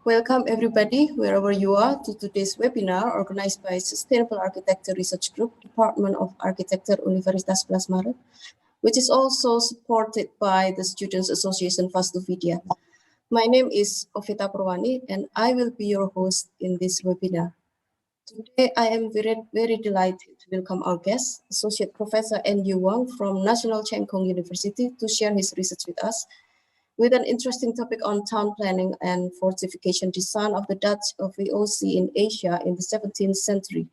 Welcome everybody, wherever you are, to today's webinar organized by Sustainable Architecture Research Group, Department of Architecture, Universitas 11 Maret, which is also supported by the Students Association Fortification. My name is Ovita Purwani, and I will be your host in this webinar. Today, I am very delighted to welcome our guest, Associate Professor N.U. Wang from National Cheng Kung University, to share his research with us, with an interesting topic on town planning and fortification design of the Dutch VOC in Asia in the 17th century.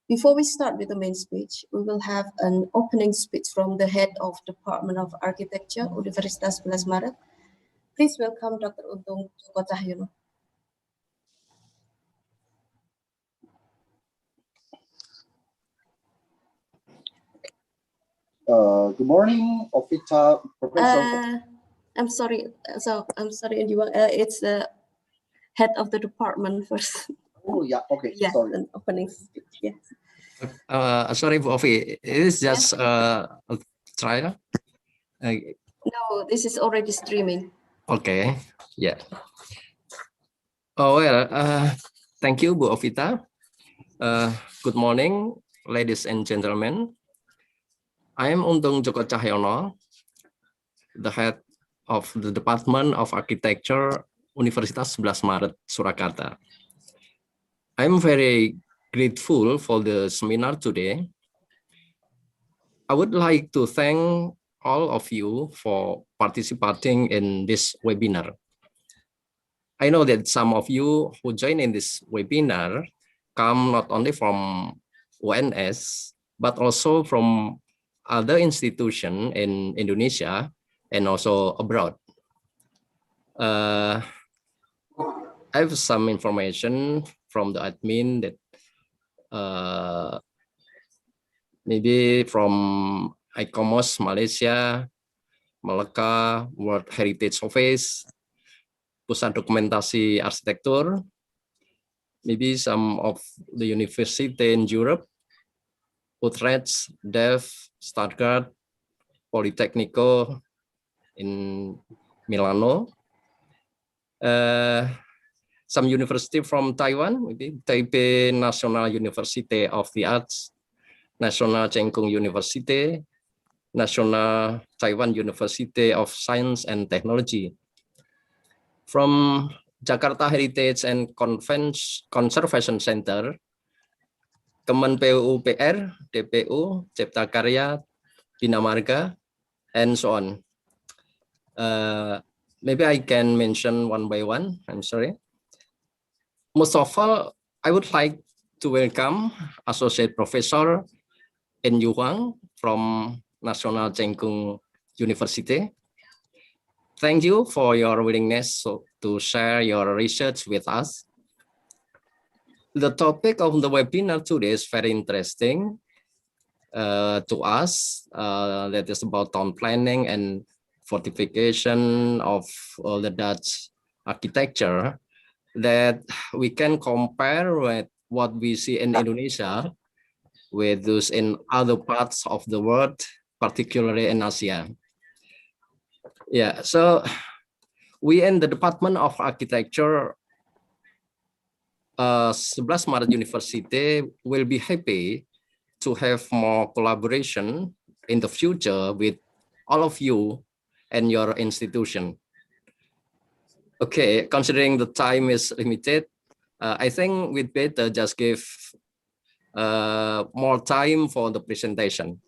Before we start with the main speech, we will have an opening speech from the head of Department of Architecture, Universitas 11 Maret. Please welcome Dr. Untung Joko Cahyono. Good morning, Ovita, Professor. I'm sorry, it's the head of the department first. Oh, yeah, okay, yes, sorry. An opening speech, yes. Sorry, Ovi, it is just a trial? No, this is already streaming. Okay, yeah. Oh, well, thank you, Bu Ovita. Good morning, ladies and gentlemen. I am Untung Joko Cahyono, the head of the Department of Architecture, Universitas 11 Maret, Surakarta. I'm very grateful for the seminar today. I would like to thank all of you for participating in this webinar. I know that some of you who join in this webinar come not only from UNS, but also from other institutions in Indonesia and also abroad. I have some information from the admin that maybe from ICOMOS Malaysia, Malacca, World Heritage Office, Pusat Dokumentasi Arsitektur, maybe some of the university in Europe, Utrecht, Delft, Stuttgart, Politecnico in Milano, some university from Taiwan, maybe Taipei National University of the Arts, National Cheng Kung University, National Taiwan University of Science and Technology. From Jakarta Heritage and Conservation Center, Kemen PUPR, DPU, Cipta Karya, Bina Marga, and so on. Maybe I can mention one by one, I'm sorry. Most of all, I would like to welcome Associate Professor N.U. Wang from National Cheng Kung University. Thank you for your willingness to share your research with us. The topic of the webinar today is very interesting to us. That is about town planning and fortification of the Dutch architecture, that we can compare with what we see in Indonesia with those in other parts of the world, particularly in Asia. Yeah, so we in the Department of Architecture 11 Maret University will be happy to have more collaboration in the future with all of you and your institution. Okay, considering the time is limited, I think we'd better just give more time for the presentation.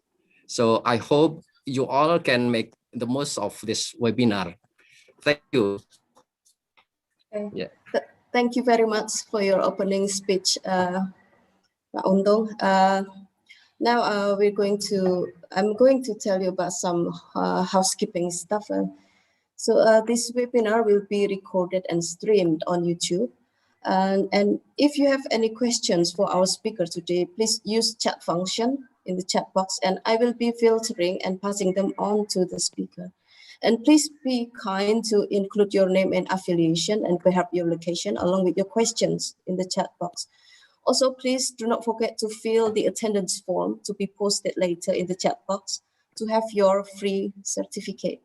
So I hope you all can make the most of this webinar. Thank you. Okay. Yeah. Thank you very much for your opening speech, Untung. Now I'm going to tell you about some housekeeping stuff. So this webinar will be recorded and streamed on YouTube. And if you have any questions for our speaker today, please use chat function in the chat box, and I will be filtering and passing them on to the speaker. And please be kind to include your name and affiliation and perhaps your location along with your questions in the chat box. Also, please do not forget to fill the attendance form to be posted later in the chat box to have your free certificate.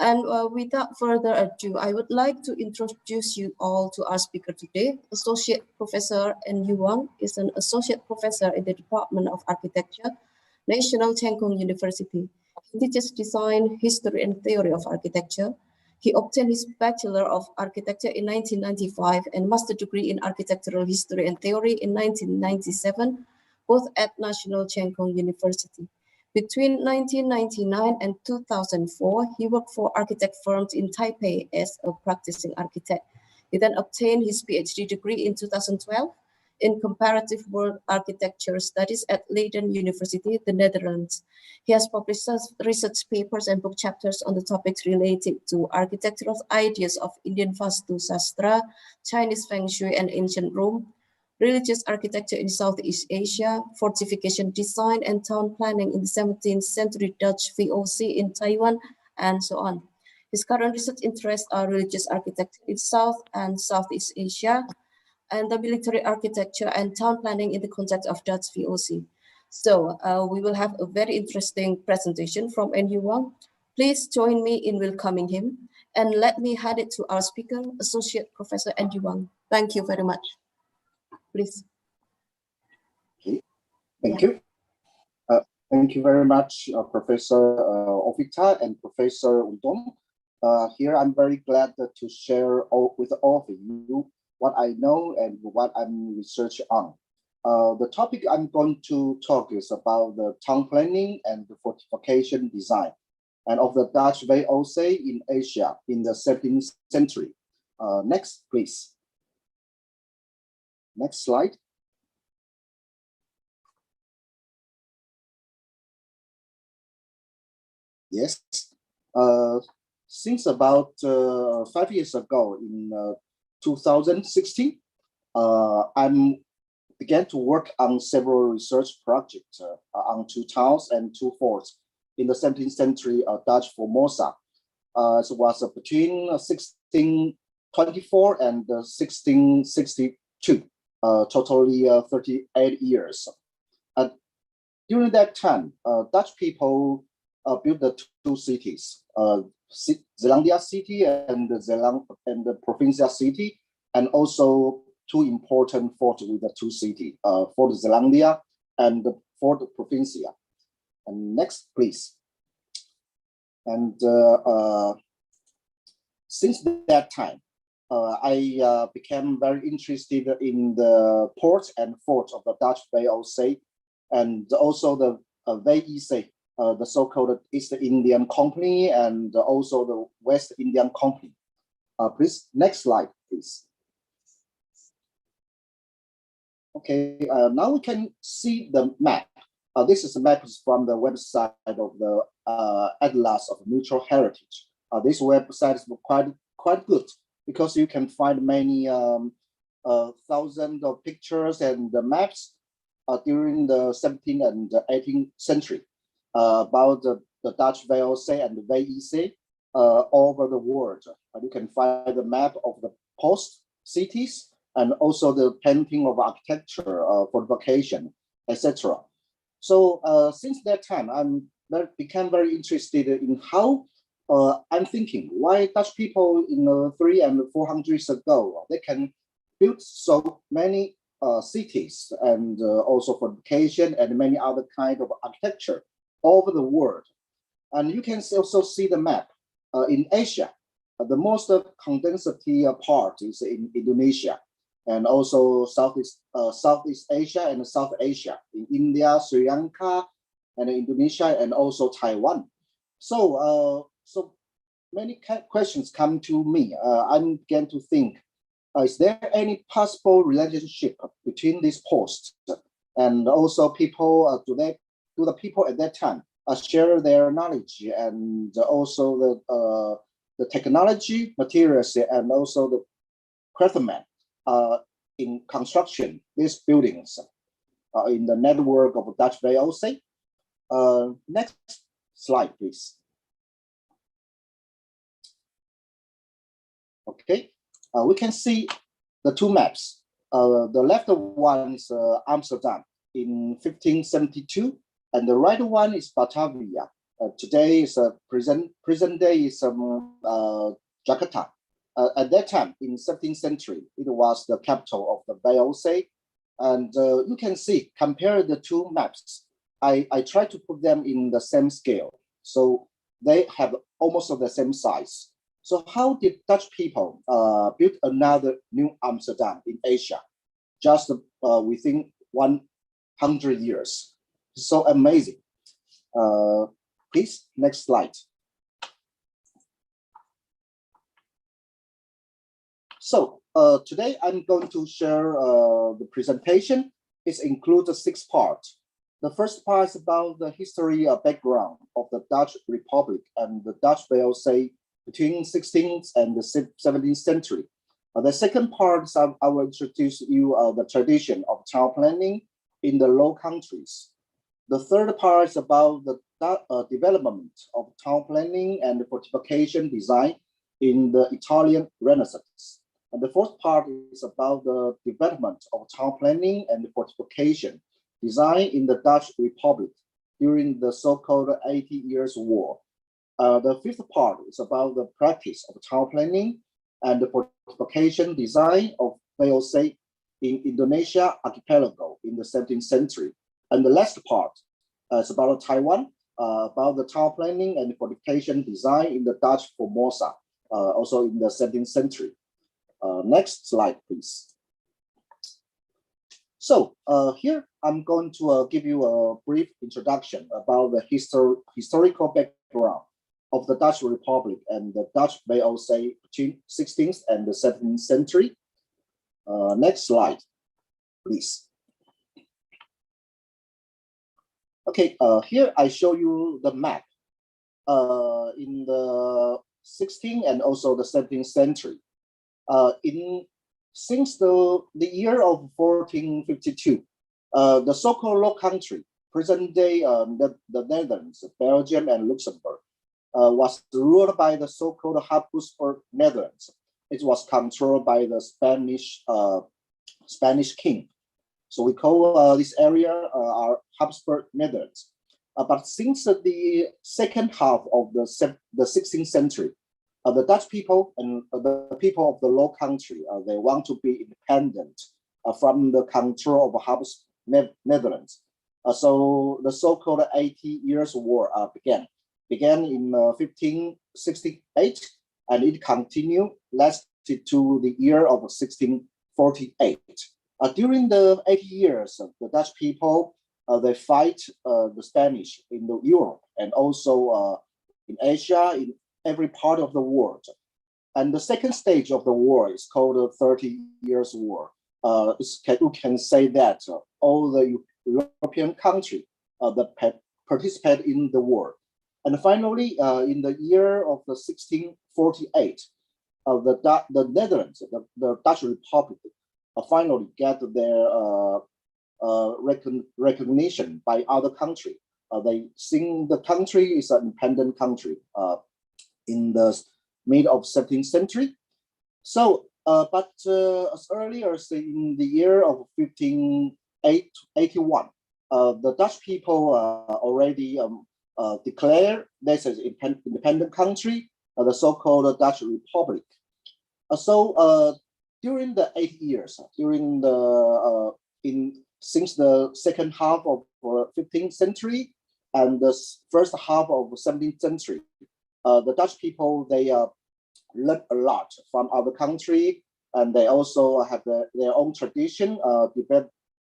And without further ado, I would like to introduce you all to our speaker today. Associate Professor N.U. Wang is an associate professor in the Department of Architecture, National Cheng Kung University. He teaches design, history, and theory of architecture. He obtained his Bachelor of Architecture in 1995 and Master degree in Architectural History and Theory in 1997, both at National Cheng Kung University. Between 1999 and 2004, he worked for architect firms in Taipei as a practicing architect. He then obtained his PhD degree in 2012 in Comparative World Architecture Studies at Leiden University, the Netherlands. He has published research papers and book chapters on the topics related to architectural ideas of Indian Vastu Sastra, Chinese Feng Shui and Ancient Rome, religious architecture in Southeast Asia, fortification design and town planning in the 17th century Dutch VOC in Taiwan, and so on. His current research interests are religious architecture in South and Southeast Asia, and the military architecture and town planning in the context of Dutch VOC. So we will have a very interesting presentation from N.U. Wang. Please join me in welcoming him, and let me hand it to our speaker, Associate Professor N.U. Wang. Thank you very much. Please. Okay. Thank you. Thank you very much, Professor Ovita and Professor Udom. Here, I'm very glad to share with all of you what I know and what I'm researching on. The topic I'm going to talk is about the town planning and the fortification design and of the Dutch VOC in Asia in the 17th century. Next, please. Next slide. Yes. Since about 5 years ago in 2016, I began to work on several research projects on two towns and two forts in the 17th century Dutch Formosa. So it was between 1624 and 1662, totally 38 years. During that time, Dutch people built the two cities, Zeelandia City and the Provincia City, and also two important forts with the two cities, Fort Zeelandia and Fort Provincia. And next, please. And since that time, I became very interested in the ports and forts of the Dutch VOC, and also the VEC, the so-called East Indian Company, and also the West Indian Company. Please, next slide, please. Okay, now we can see the map. This is a map from the website of the Atlas of Mutual Heritage. This website is quite good because you can find many thousands of pictures and the maps during the 17th and 18th century about the Dutch VOC and the VEC all over the world. You can find the map of the post cities and also the painting of architecture, fortification, etc. So since that time, became very interested in how I'm thinking why Dutch people in 300 and 400 years ago, they can build so many cities and also fortification and many other kind of architecture all over the world. And you can also see the map in Asia. The most condensed part is in Indonesia, and also Southeast Asia and South Asia, in India, Sri Lanka, and Indonesia, and also Taiwan. So, so many questions come to me. I began to think, is there any possible relationship between these posts? And also people, do the people at that time share their knowledge and also the technology, materials, and also the craftsmen in construction these buildings in the network of Dutch VOC. Next slide, please. Okay, we can see the two maps. The left one is Amsterdam in 1572, and the right one is Batavia Today is present day is Jakarta. At that time, in 17th century, it was the capital of the VOC. And you can see, compare the two maps. I try to put them in the same scale. So they have almost the same size. So how did Dutch people build another new Amsterdam in Asia, just within 100 years? So amazing. Please, next slide. So today I'm going to share the presentation. It includes 6 parts. The first part is about the history background of the Dutch Republic and the Dutch VOC between 16th and the 17th century. The second part is I will introduce you the tradition of town planning in the Low Countries. The third part is about the development of town planning and fortification design in the Italian Renaissance. And the fourth part is about the development of town planning and fortification design in the Dutch Republic during the so-called 80 Years' War. The fifth part is about the practice of town planning and the fortification design of VOC in Indonesia archipelago in the 17th century. And the last part is about Taiwan, about the town planning and fortification design in the Dutch Formosa, also in the 17th century. Next slide, please. So here I'm going to give you a brief introduction about the historical background of the Dutch Republic and the Dutch VOC between 16th and the 17th century. Next slide, please. Okay, here I show you the map in the 16th and also the 17th century. Since the year of 1452, the so-called Low Country, present day the Netherlands, Belgium, and Luxembourg, was ruled by the so-called Habsburg Netherlands. It was controlled by the Spanish king. So we call this area our Habsburg Netherlands. But since the second half of the 16th century, the Dutch people and the people of the Low Country, they want to be independent from the control of Habsburg Netherlands. So the so-called 80 Years' War began in 1568, and it continued, lasted to the year of 1648. During the 80 years, the Dutch people, they fight the Spanish in Europe and also in Asia, in every part of the world. And the second stage of the war is called the 30 Years' War. You can say that all the European countries that participate in the war. And finally, in the year of the 1648, the Netherlands, the Dutch Republic, finally get their recognition by other countries. They think the country is an independent country in the mid of 17th century. So, but as early as in the year of 1581, the Dutch people already declared this as an independent country, the so-called Dutch Republic. During the 8 years, since the second half of 15th century and the first half of 17th century, the Dutch people, they learned a lot from other countries, and they also have their own tradition,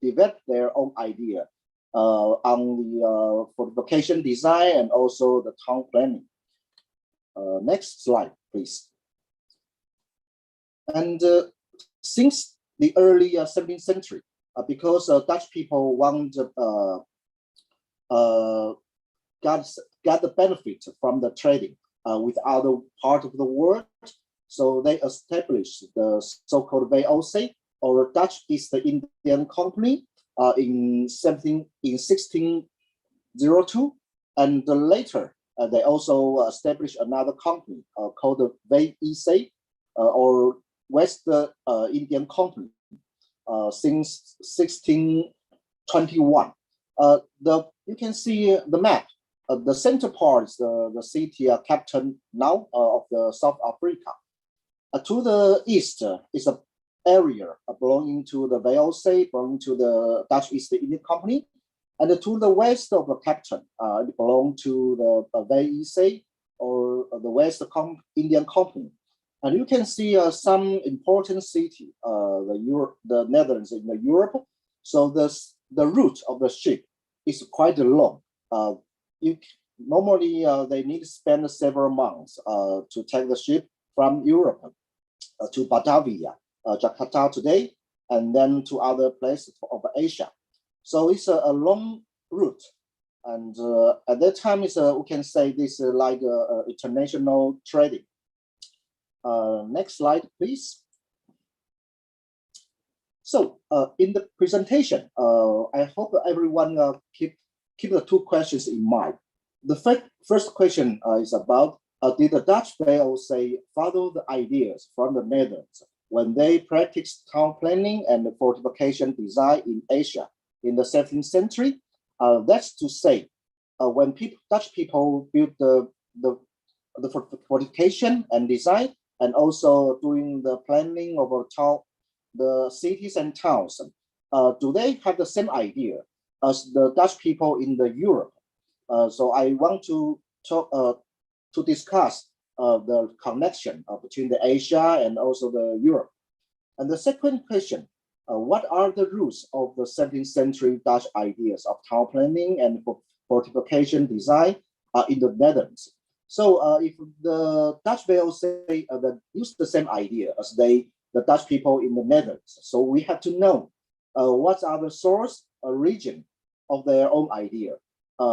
develop their own idea on the fortification design and also the town planning. Next slide, please. And since the early 17th century, because Dutch people got the benefit from the trading with other part of the world, so they established the so-called VOC, or Dutch East Indian Company, in 1602, and later they also established another company called the VEC, or West Indian Company, since 1621. You can see the map. the center part is the city capital now of the South Africa. To the east is an area belonging to the VOC, belonging to the Dutch East India Company. And to the west of the capital, it belongs to the VOC, or the West Indian Company. And you can see some important city, the Netherlands in Europe. So the route of the ship is quite long. Normally, they need to spend several months to take the ship from Europe to Batavia, Jakarta today, and then to other places of Asia. So it's a long route. And at that time, we can say this is like international trading. Next slide, please. So in the presentation, I hope everyone keep the two questions in mind. The first question is about, did the Dutch VOC follow the ideas from the Netherlands when they practiced town planning and fortification design in Asia in the 17th century? That's to say, when Dutch people built the fortification and design, and also doing the planning of a town, the cities and towns, do they have the same idea as the Dutch people in the Europe? So I want to talk to discuss the connection between the Asia and also the Europe. And the second question, what are the roots of the 17th century Dutch ideas of town planning and fortification design in the Netherlands? So if the Dutch VOC use the same idea as the Dutch people in the Netherlands, so we have to know what are the source or region of their own idea.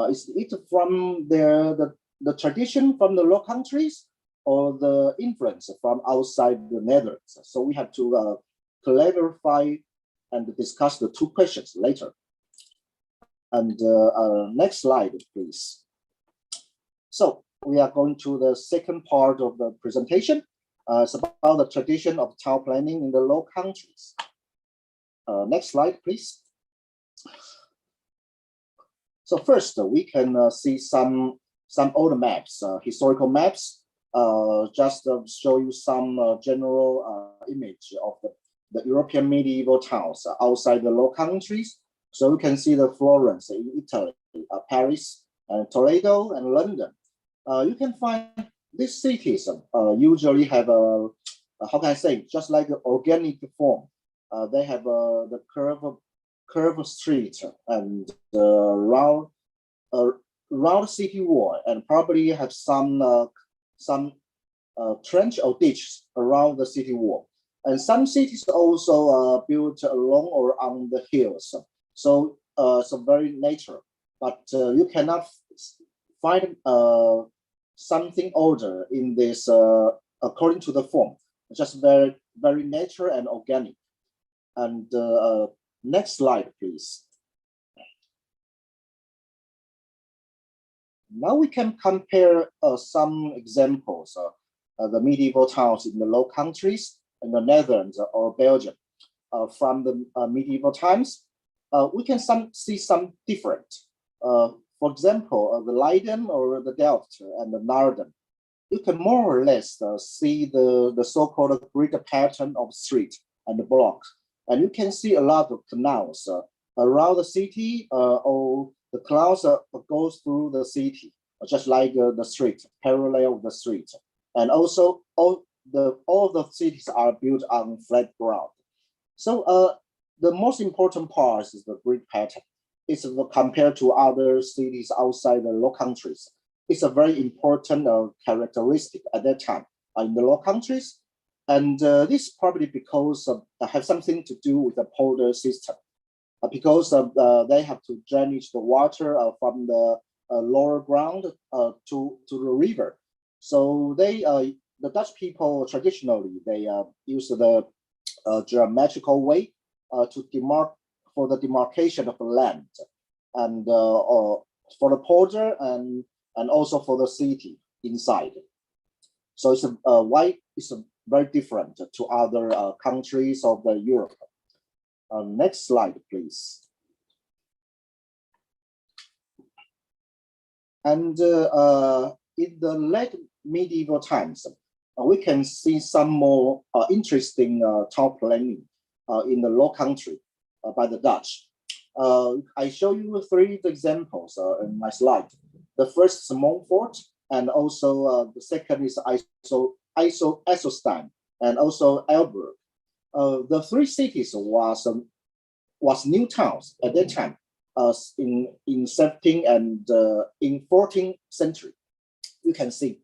Is it from the tradition from the Low Countries, or the influence from outside the Netherlands? So we have to clarify and discuss the two questions later. And next slide, please. So we are going to the second part of the presentation. It's about the tradition of town planning in the Low Countries. Next slide, please. So first, we can see some old maps, historical maps, just to show you some general image of the European medieval towns outside the Low Countries. So we can see the Florence in Italy, Paris, and Toledo, and London. You can find these cities usually have a, how can I say, just like an organic form. They have the curved street and round city wall, and probably have some trench or ditch around the city wall. And some cities also built along or on the hills. So so very natural, but you cannot find something older in this according to the form. Just very natural and organic. And next slide, please. Now we can compare some examples of the medieval towns in the Low Countries, in the Netherlands or Belgium from the medieval times. We can see some different. For example, the Leiden or the Delft and the Naarden. You can more or less see the so-called grid pattern of street and the blocks. And you can see a lot of canals around the city, or the canals goes through the city, just like the street, parallel with the street. And also all the cities are built on flat ground. So the most important part is the grid pattern. It's compared to other cities outside the Low Countries. It's a very important characteristic at that time in the Low Countries. And this probably because have something to do with the polder system, because they have to drainage the water from the lower ground to the river. So the Dutch people traditionally, they use the geometrical way for the demarcation of the land, and for the polder and also for the city inside. So it's why it's very different to other countries of the Europe. Next slide, please. And in the late medieval times, we can see some more interesting town planning in the Low Country by the Dutch. I show you three examples in my slide. The first is Montfort, and also the second is Iselstein, and also Elburg. The three cities was new towns at that time, in 17th and in 14th century. You can see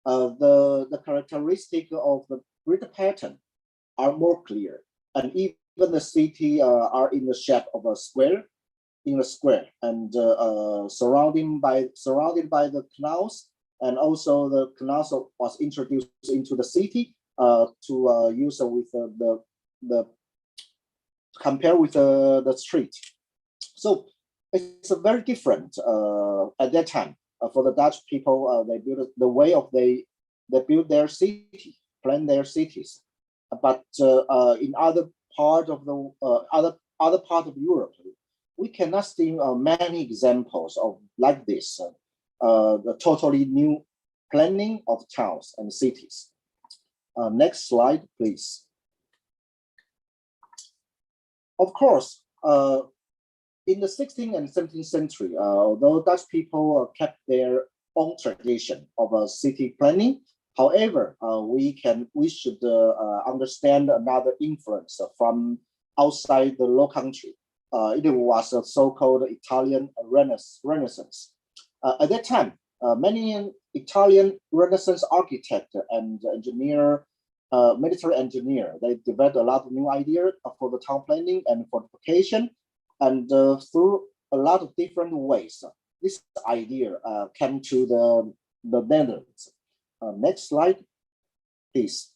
the characteristic of the grid pattern are more clear, and even the city are in the shape of a square, and surrounded by the canals, and also the canals was introduced into the city to use with the compare with the street. So it's a very different at that time for the Dutch people. They build the way of they build their city, plan their cities, but in other part of the other part of Europe, we cannot see many examples of like this, the totally new planning of towns and cities. Next slide, please. Of course, in the 16th and 17th century, although Dutch people kept their own tradition of city planning, however, we should understand another influence from outside the Low Country. It was a so-called Italian Renaissance. At that time, many Italian Renaissance architect and engineer, military engineer, they developed a lot of new ideas for the town planning and fortification, and through a lot of different ways, this idea came to the Netherlands. Next slide, please.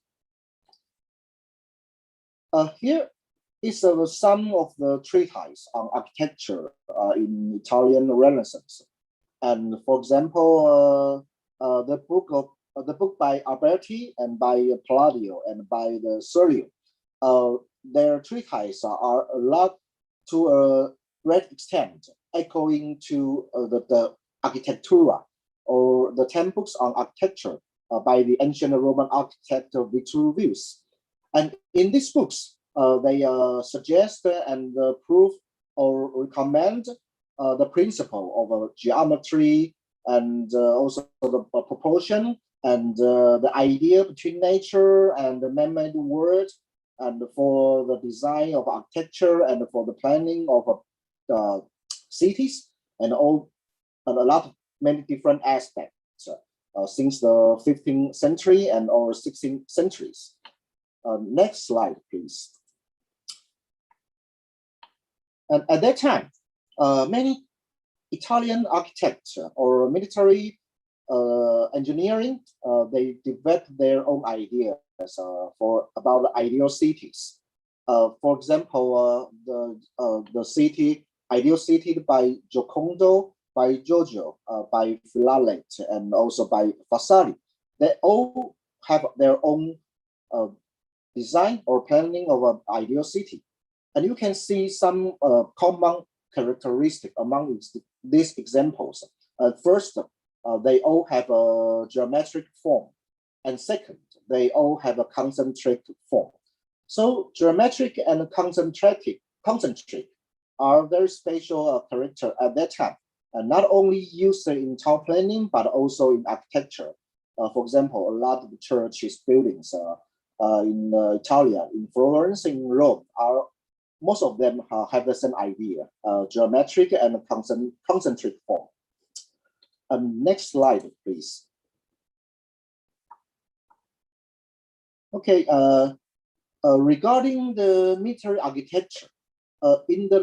Here is some of the treatises on architecture in Italian Renaissance. And for example, the book by Alberti and by Palladio and by the Serlio, their treatises are a lot to a great extent echoing to the Architectura, or the 10 books on architecture by the ancient Roman architect Vitruvius. And in these books, they suggest and prove or recommend the principle of geometry, and also the proportion, and the idea between nature and the man-made world, and for the design of architecture and for the planning of cities, and a lot of many different aspects since the 15th century and or 16th centuries. Next slide, please. And at that time, many Italian architects or military engineering, they developed their own ideas about the ideal cities. For example, the ideal city by Giocondo, by Giorgio, by Philalet, and also by Vasari. They all have their own design or planning of an ideal city. And you can see some common characteristic among these examples. First, they all have a geometric form. And second, they all have a concentric form. So geometric and concentric are very special character at that time, and not only used in town planning, but also in architecture. For example, a lot of churches buildings in Italy, in Florence, in Rome, most of them have the same idea, geometric and concentric form. Next slide, please. Okay, regarding the military architecture, in the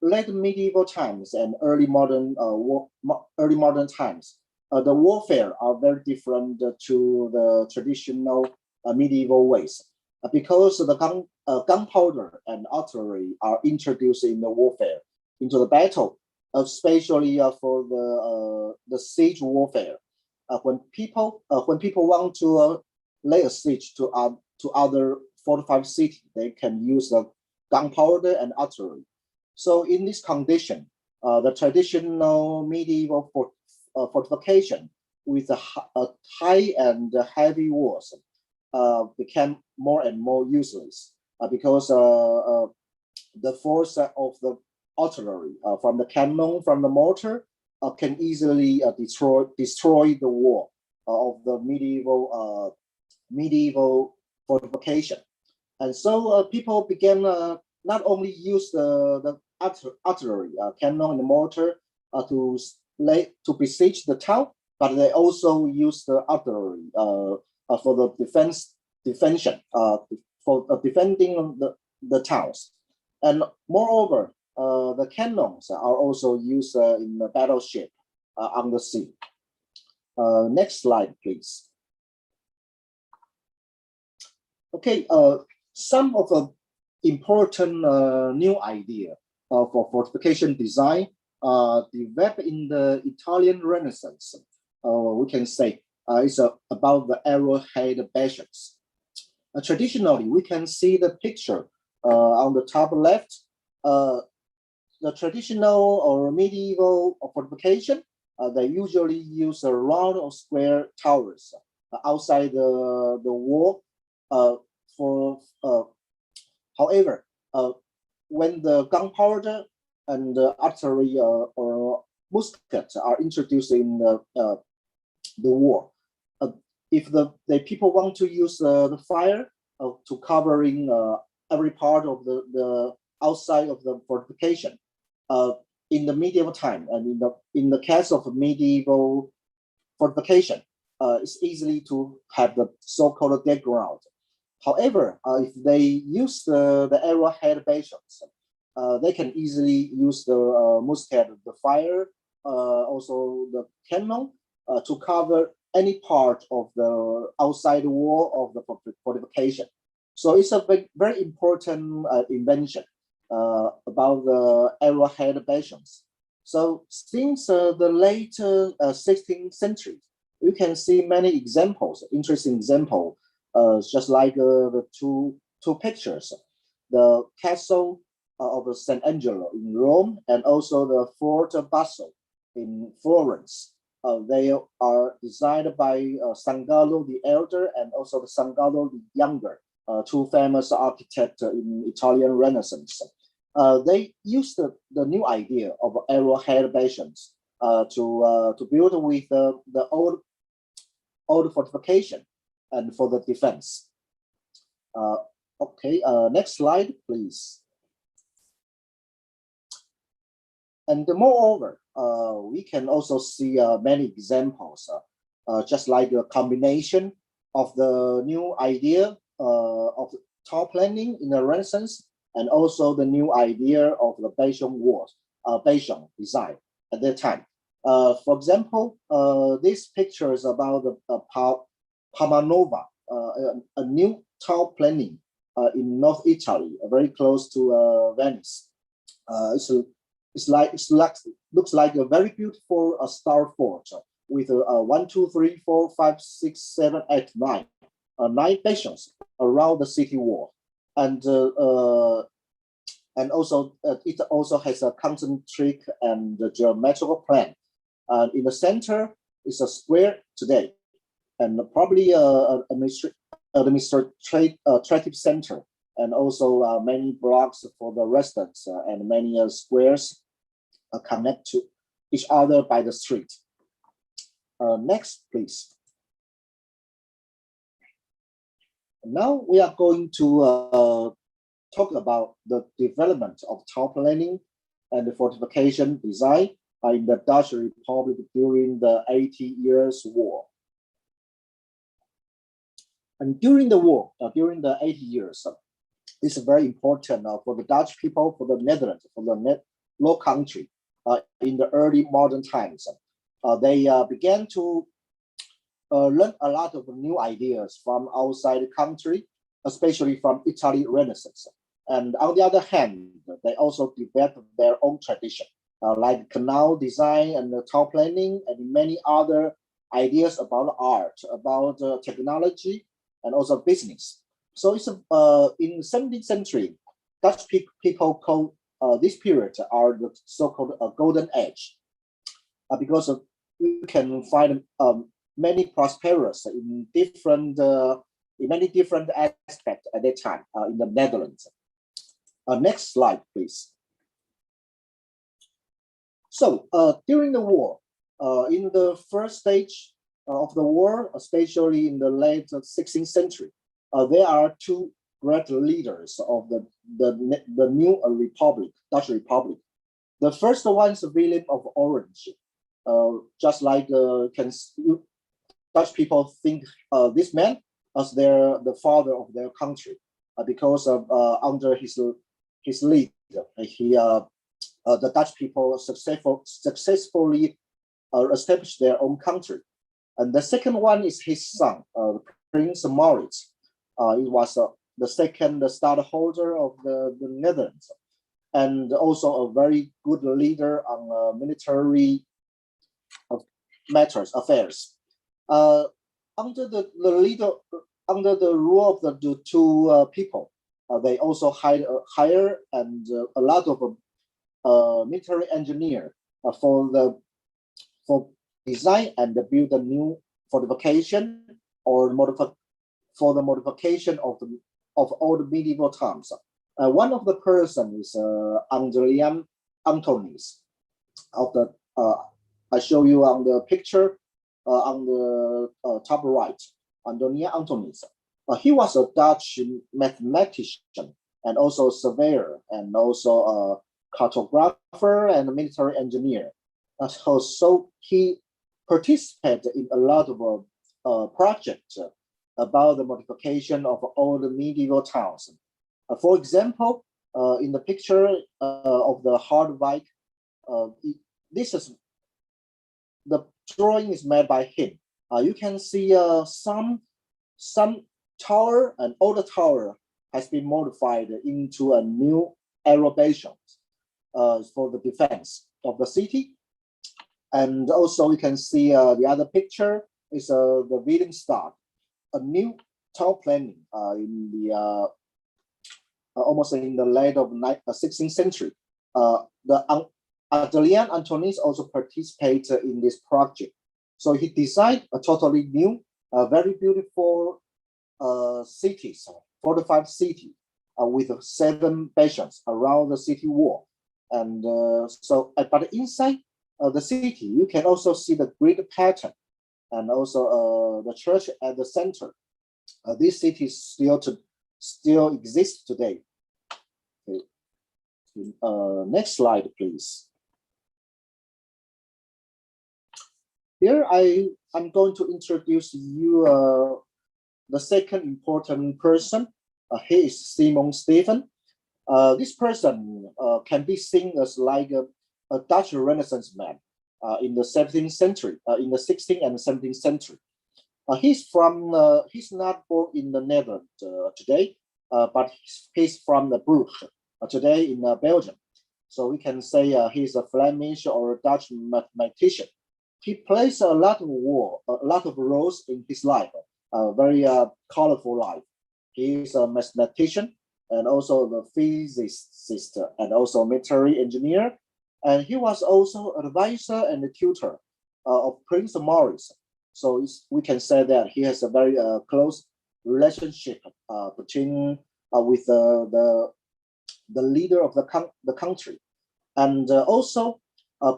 late medieval times and early modern times, the warfare are very different to the traditional medieval ways, because the gunpowder and artillery are introduced in the warfare, into the battle, especially for the siege warfare. When people want to lay a siege to other fortified city, they can use the gunpowder and artillery. So in this condition, the traditional medieval fortification with a high and heavy walls became more and more useless because the force of the artillery from the cannon, from the mortar, can easily destroy the wall of the medieval fortification. And so people began not only use the artillery, cannon and mortar to besiege the town, but they also use the artillery for the for defending the towns. And moreover, the cannons are also used in the battleship on the sea. Next slide, please. Okay, some of the important new idea for fortification design developed in the Italian Renaissance. We can say it's about the Arrowhead Basics. Traditionally, we can see the picture on the top left. The traditional or medieval fortification, they usually use a round or square towers outside the wall. However, when the gunpowder and the artillery or muskets are introduced in the war, if the people want to use the fire to covering every part of the outside of the fortification, in the medieval time and in the case of medieval fortification, it's easily to have the so-called dead ground. However, if they use the arrowhead basics, they can easily use the musket, the fire, also the cannon to cover any part of the outside wall of the fortification. So it's a very important invention about the arrowhead basics. So since the late 16th century, you can see many examples, interesting example, just like the two pictures, the castle of St. Angelo in Rome and also the Fort Basso in Florence. They are designed by Sangallo the Elder and also the Sangallo the Younger, two famous architects in Italian Renaissance. They used the new idea of arrowhead basics to build with the old fortification and for the defense. Okay, next slide, please. And moreover, we can also see many examples, just like a combination of the new idea of the tower planning in the Renaissance and also the new idea of the Bayesian walls, Bayesian design at that time. For example, this picture is about the Pamanova, a new tower planning in North Italy, very close to Venice. Looks like a very beautiful star fort with 1, 2, 3, 4, 5, 6, 7, 8, 9, 9 bastions around the city wall, and also it also has a concentric and geometrical plan. In the center is a square today, and probably administrative center, and also many blocks for the residents and many squares connect to each other by the street. Next, please. Now we are going to talk about the development of tower planning and the fortification design in the Dutch Republic during the 80 Years' War. And during the war, during the 80 years, this is very important for the Dutch people, for the Netherlands, for the Low Country. In the early modern times, they began to learn a lot of new ideas from outside the country, especially from Italy Renaissance. And on the other hand, they also developed their own tradition, like canal design and tower planning and many other ideas about art, about technology, and also business. So it's in the 17th century, Dutch people call this period are the so-called golden age, because you can find many prosperous in many different aspects at that time in the Netherlands. Next slide, please. So during the war, in the first stage of the war, especially in the late 16th century, there are two great leaders of the new republic, Dutch Republic. The first one is William of Orange. Just like Dutch people think this man as the father of their country, because of under his lead, the Dutch people successfully established their own country. And the second one is his son, Prince Maurits. He was the second stadtholder of the Netherlands, and also a very good leader on military affairs. Under the rule of the two people, they also hire and a lot of military engineer for design and build a new fortification or for the modification of old medieval towns. One of the person is Andrian Antonis. I show you on the picture on the top right, Andrian Antonis. He was a Dutch mathematician and also surveyor and also a cartographer and military engineer. So he participated in a lot of projects about the modification of old medieval towns. For example, in the picture of the Hardwijk, this is the drawing is made by him. You can see some tower, an older tower, has been modified into a new aerobations for the defense of the city. And also you can see the other picture is the Willemstad, a new town planning in the almost in the late of 16th century. The Adrien Antonis also participated in this project. So he designed a totally new, very beautiful cities, fortified city with 7 bastions around the city wall. And but inside the city, you can also see the grid pattern and also the church at the center. This city still exists today. Okay. Next slide, please. Here I'm going to introduce you the second important person. He is Simon Stephen. This person can be seen as like a Dutch Renaissance man in the 17th century, in the 16th and 17th century. He's not born in the Netherlands today, but he's from the Bruges today in Belgium. So we can say he's a Flemish or a Dutch mathematician. He plays a lot of roles in his life, a very colorful life. He is a mathematician and also the physicist and also military engineer. And he was also advisor and tutor of Prince Maurits. So we can say that he has a very close relationship between with the leader of the country. And also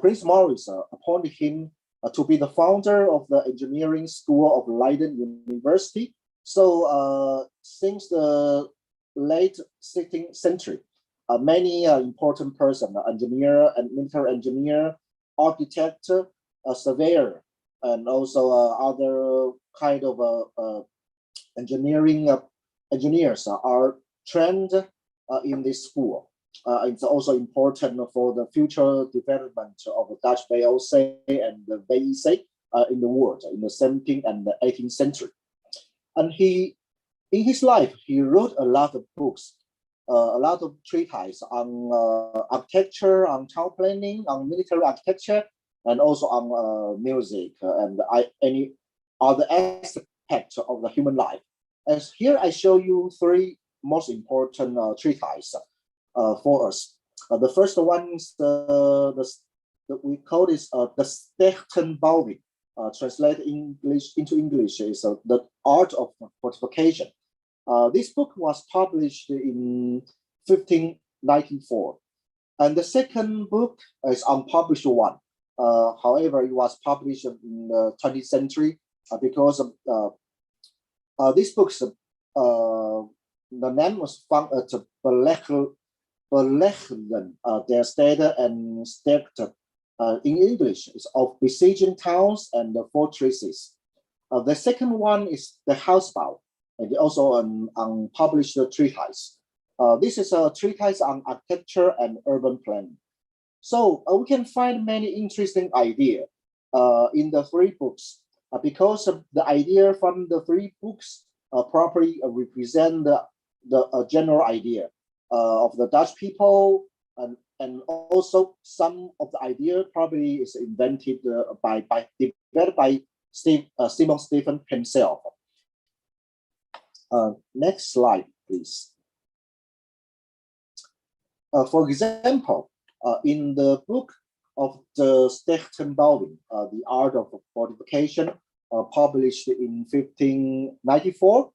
Prince Maurits appointed him to be the founder of the engineering school of Leiden University. So since the late 16th century, many important persons, engineer and military engineer, architect, surveyor, and also other kind of engineers are trained in this school. It's also important for the future development of the Dutch VOC and the VEC in the world in the 17th and the 18th century. And in his life, he wrote a lot of books, a lot of treatises on architecture, on town planning, on military architecture, and also on music and any other aspect of the human life. And here I show you 3 most important treatises for us. The first one is the we call this the Stechtenbauing. Translated into English is the art of fortification. This book was published in 1594, and the second book is unpublished one. However, it was published in the 20th century because this book's the name was found at Beleggen, der Städte and Städte. In English, is of besieging towns and the fortresses. The second one is the Hausbau, and also an unpublished treatise. This is a treatise on architecture and urban planning. So we can find many interesting ideas in the three books because of the idea from the three books properly represent the general idea of the Dutch people, and also some of the idea probably is invented developed by Simon Stephen himself. Next slide, please. For example, in the book of the Stechtenbauing, the art of fortification, published in 1594,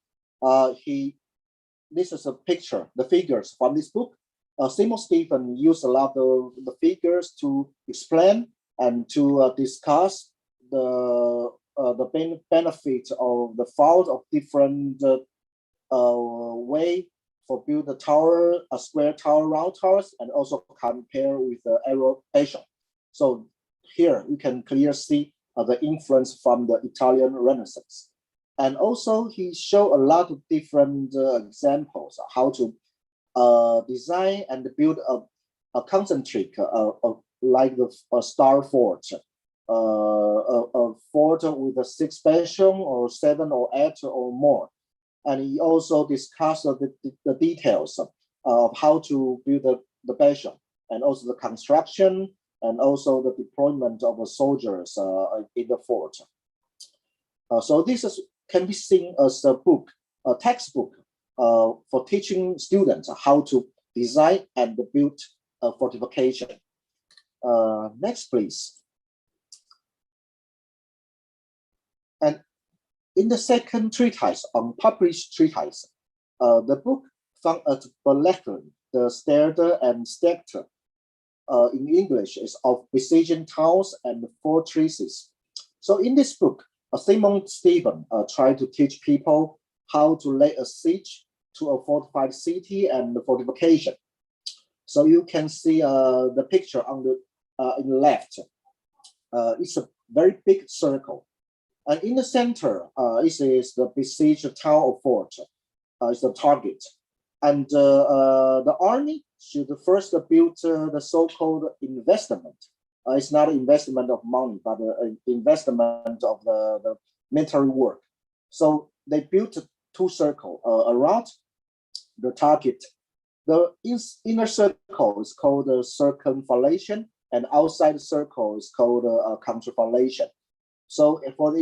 this is a picture, the figures from this book. Simon Stephen used a lot of the figures to explain and to discuss the benefits of the fault of different way for build a tower, a square tower, round towers, and also compare with the Arrowhead. So here you can clearly see the influence from the Italian Renaissance. And also he showed a lot of different examples of how to design and build a concentric, like the star fort, a fort with 6 bastions or 7 or 8 or more. And he also discussed the details of how to build the bastion, and also the construction, and also the deployment of the soldiers in the fort. So this can be seen as a book, a textbook for teaching students how to design and build a fortification. Next, please. And in the second treatise, unpublished treatise, the book found at Beleggen, the Städte and Städte, in English is of besieging towns and fortresses. So in this book, Simon Stephen tried to teach people how to lay a siege to a fortified city and the fortification. So you can see the picture on the in the left. It's a very big circle, and in the center, it is the besieged town or fort. Is the target, and the army should first build the so-called investment. It's not an investment of money, but an investment of the military work. So they built 2 circles around the target. The inner circle is called the circumvallation, and outside the circle is called contravallation. So for the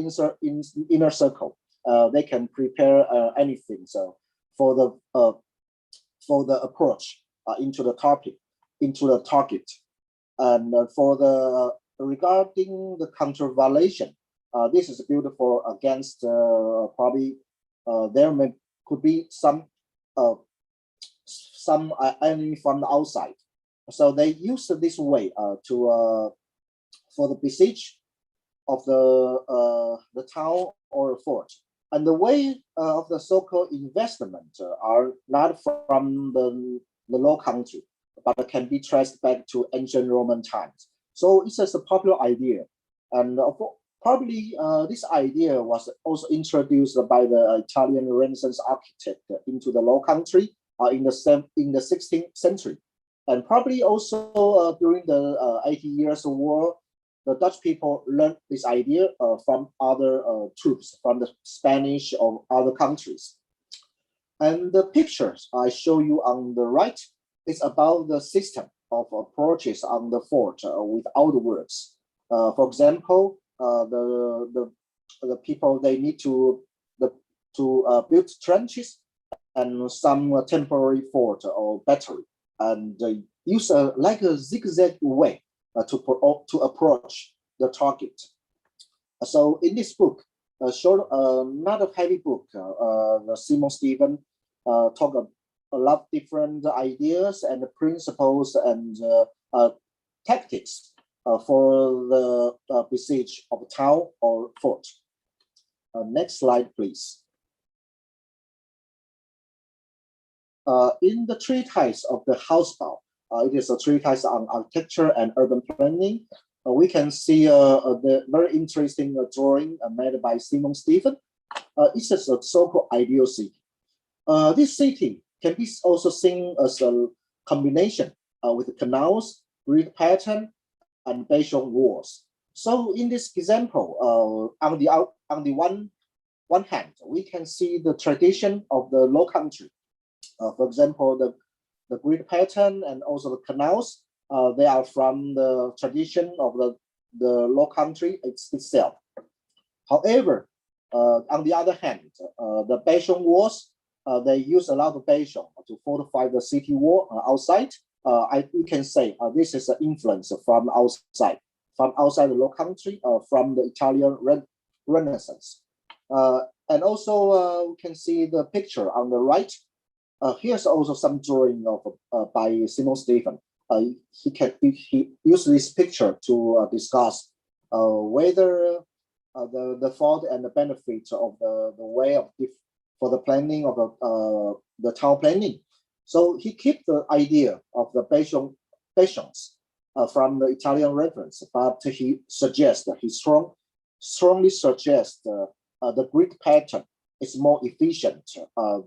inner circle, they can prepare anything. So for the approach into the target, and for the regarding the contravallation, this is beautiful against probably there could be some enemy from the outside. So they use this way to for the besiege of the town or fort. And the way of the so-called investment are not from the Low Country, but can be traced back to ancient Roman times. So it's just a popular idea. And probably this idea was also introduced by the Italian Renaissance architect into the Low Country in the 16th century. And probably also during the 80 Years' War, the Dutch people learned this idea from other troops, from the Spanish or other countries. And the pictures I show you on the right is about the system of approaches on the fort without words. For example, the people, they need to build trenches and some temporary fort or battery, and use like a zigzag way to approach the target. So in this book, not a heavy book, Simon Stevens talk a lot of different ideas and principles and tactics for the besiege of a town or fort. Next slide, please. In the treatise of the Hausbau, it is a treatise on architecture and urban planning. We can see the very interesting drawing made by Simon Stevens. It's a so-called ideal city. This city can be also seen as a combination with canals, grid pattern, and bastion walls. So in this example, on the one hand, we can see the tradition of the Low Country. For example, the grid pattern and also the canals, they are from the tradition of the Low Country itself. However, on the other hand, the bastion walls, they use a lot of bastion to fortify the city wall outside. We can say this is an influence from outside the Low Country, from the Italian Renaissance. And also we can see the picture on the right. Here's also some drawing of by Simon Stevens. He used this picture to discuss whether the fault and the benefit of the way of for the planning of the town planning. So he kept the idea of the bastions from the Italian reference, but he strongly suggests the grid pattern is more efficient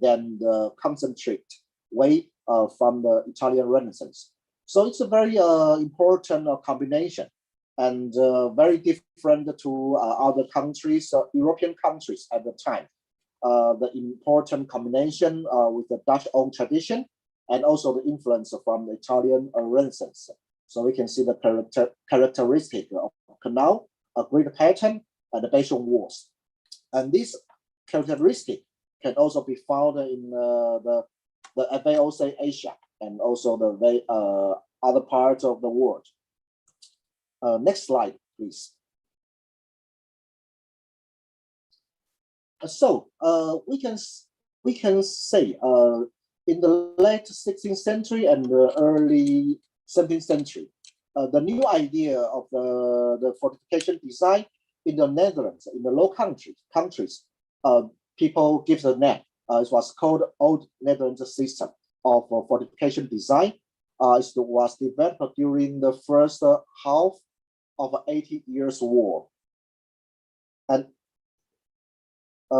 than the concentrate way from the Italian Renaissance. So it's a very important combination and very different to other countries, European countries at the time. The important combination with the Dutch own tradition and also the influence from the Italian Renaissance. So we can see the characteristic of canal, a grid pattern, and the bastion walls. And this characteristic can also be found in the VOC Asia and also the other parts of the world. Next slide, please. So we can say in the late 16th century and the early 17th century, the new idea of the fortification design in the Netherlands, in the Low countries, people give the name. It was called Old Netherlands system of fortification design. It was developed during the first half of 80 Years' War. And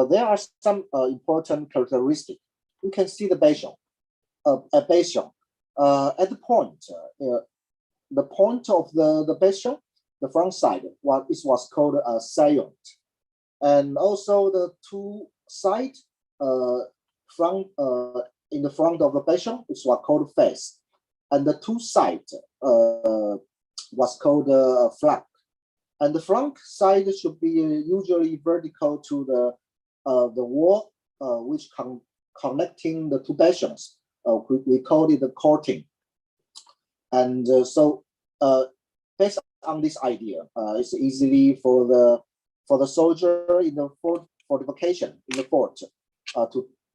there are some important characteristics. You can see the bastion. At the point, the point of the bastion, the front side, it was called a salient. And also the two sides in the front of the bastion, it was called face. And the two sides was called flank. And the flank side should be usually vertical to the wall, which connecting the two bastions. We call it the courting. And so based on this idea, it's easily for the soldier in the fortification in the fort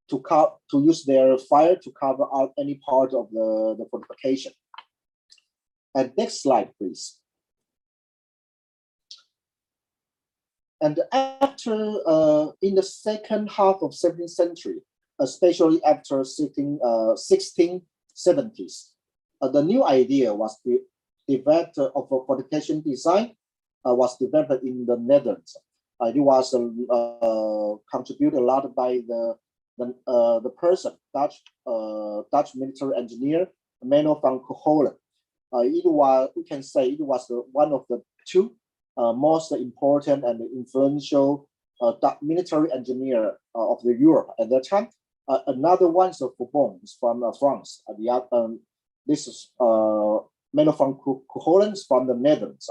to use their fire to cover out any part of the fortification. And next slide, please. And after in the second half of 17th century, especially after 1670s, the new idea was developed of a fortification design was developed in the Netherlands. It was contributed a lot by the person, Dutch military engineer Menno van Cocholen. We can say it was one of the two most important and influential military engineer of the Europe at that time. Another one is Bourbon from France. This is Menno van Cocholen from the Netherlands.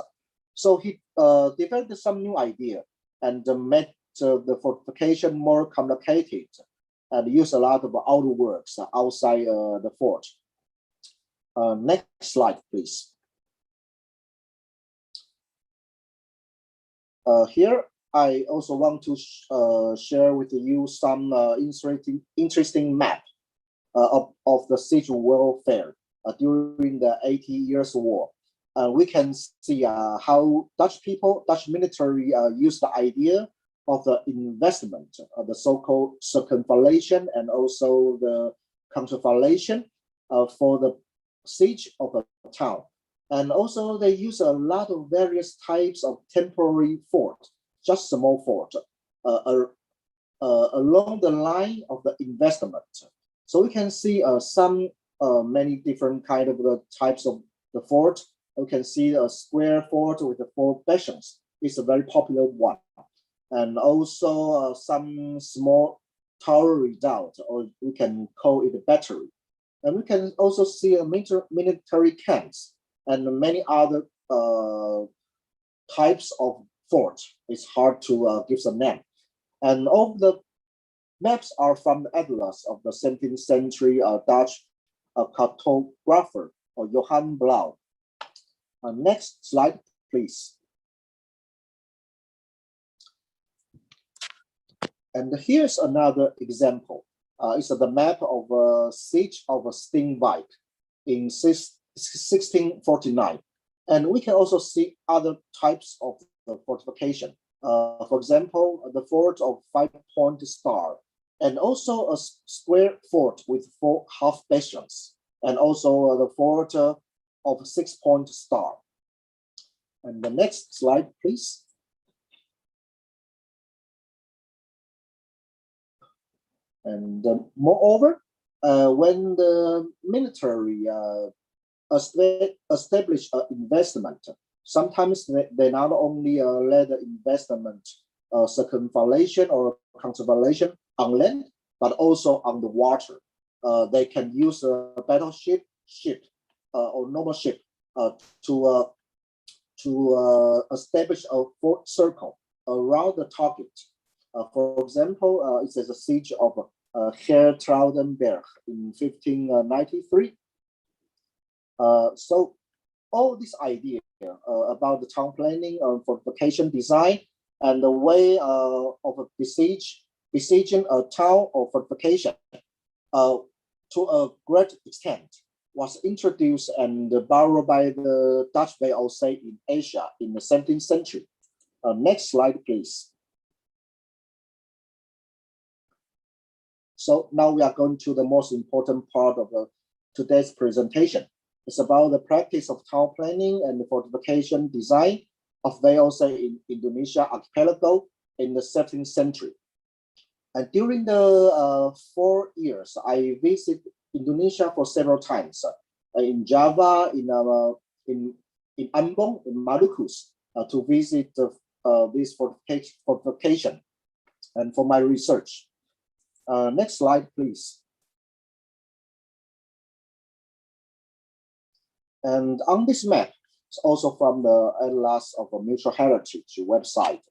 So he developed some new idea and made the fortification more complicated and used a lot of outworks outside the fort. Next slide, please. Here, I also want to share with you some interesting map of the siege warfare during the 80 Years' War. We can see how Dutch military used the idea of the investment, the so-called circumvallation and also the countervallation for the siege of a town. And also they use a lot of various types of temporary fort, just small fort, along the line of the investment. So we can see many different kind of the types of the fort. You can see a square fort with the 4 bastions. It's a very popular one. And also some small tower redoubt, or we can call it a battery. And we can also see a military camps and many other types of fort. It's hard to give a name. And all the maps are from the atlas of the 17th century Dutch cartographer Johan Blauw. Next slide, please. And here's another example. It's the map of a siege of a Steenwijk in 1649. And we can also see other types of the fortification. For example, the fort of 5-point star, and also a square fort with 4 half bastions, and also the fort of 6-point star. And the next slide, please. And moreover, when the military establish investment, sometimes they not only let the investment circumvallation or countervallation on land, but also on the water. They can use a battleship, or normal ship to establish a fort circle around the target. For example, it is a siege of Geertruidenberg in 1593. So all this idea about the town planning and fortification design and the way of besieging a town or fortification to a great extent was introduced and borrowed by the Dutch VOC in Asia in the 17th century. Next slide, please. So now we are going to the most important part of today's presentation. It's about the practice of town planning and the fortification design of VOC in Indonesia archipelago in the 17th century. And during the 4 years, I visited Indonesia for several times, in Java, in Ambon, in Malukus, to visit this fortification and for my research. Next slide, please. And on this map, it's also from the Atlas of a Mutual Heritage website.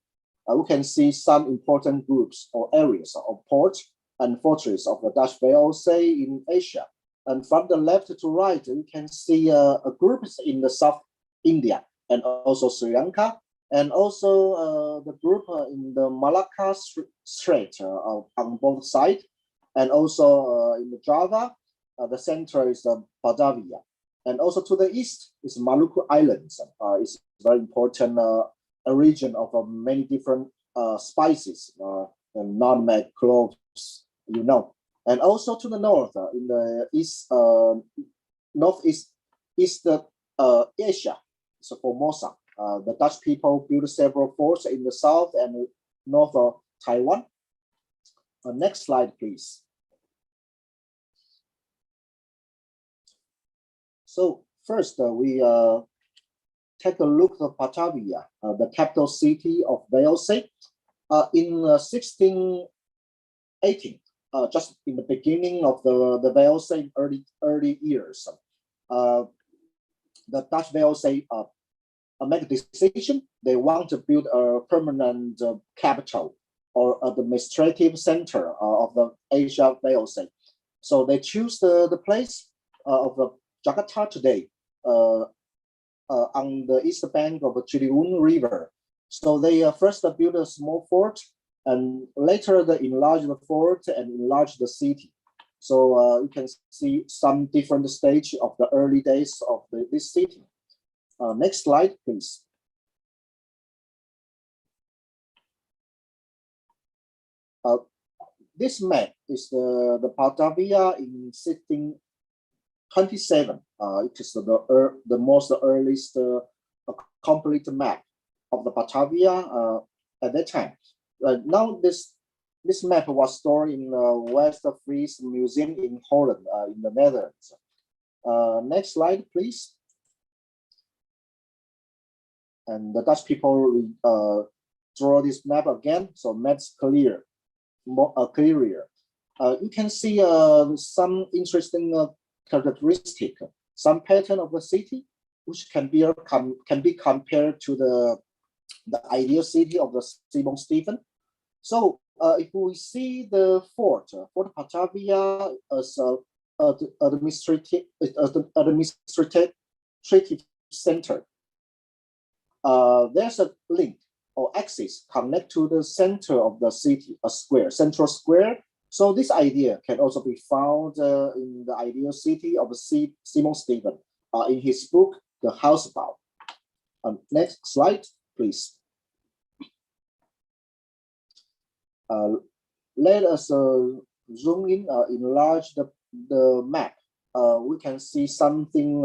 We can see some important groups or areas of ports and fortresses of the Dutch VOC in Asia. And from the left to right, we can see a group in the South India and also Sri Lanka, and also the group in the Malacca Strait on both sides, and also in the Java, the center is Batavia. And also to the east is Maluku Islands. It's very important a region of many different spices, and nutmeg, cloves, you know. And also to the north, in the east, northeast Asia, so Formosa. The Dutch people built several forts in the south and north of Taiwan. Next slide, please. So first, we take a look at Batavia, the capital city of VOC. In 1618, just in the beginning of the VOC early years, the Dutch VOC made a decision. They want to build a permanent capital or administrative center of the Asia VOC. So they choose the place of the Jakarta today, on the east bank of the Ciliwung River. So they first built a small fort, and later they enlarged the fort and enlarged the city. So you can see some different stage of the early days of this city. Next slide, please. This map is the Batavia in 1627. It is the most earliest complete map of the Batavia at that time. Now this map was stored in the West Fries Museum in Holland, in the Netherlands. Next slide, please. And the Dutch people draw this map again, so map's clearer. You can see some interesting characteristic, some pattern of the city, which can be compared to the ideal city of the Simon Stephen. So if we see the Fort Batavia as administrative center, there's a link or axis connect to the center of the city, a square, central square. So this idea can also be found in the ideal city of the Simon Stephen in his book, The Houseboat. Next slide, please. Let us zoom in, enlarge the map. We can see something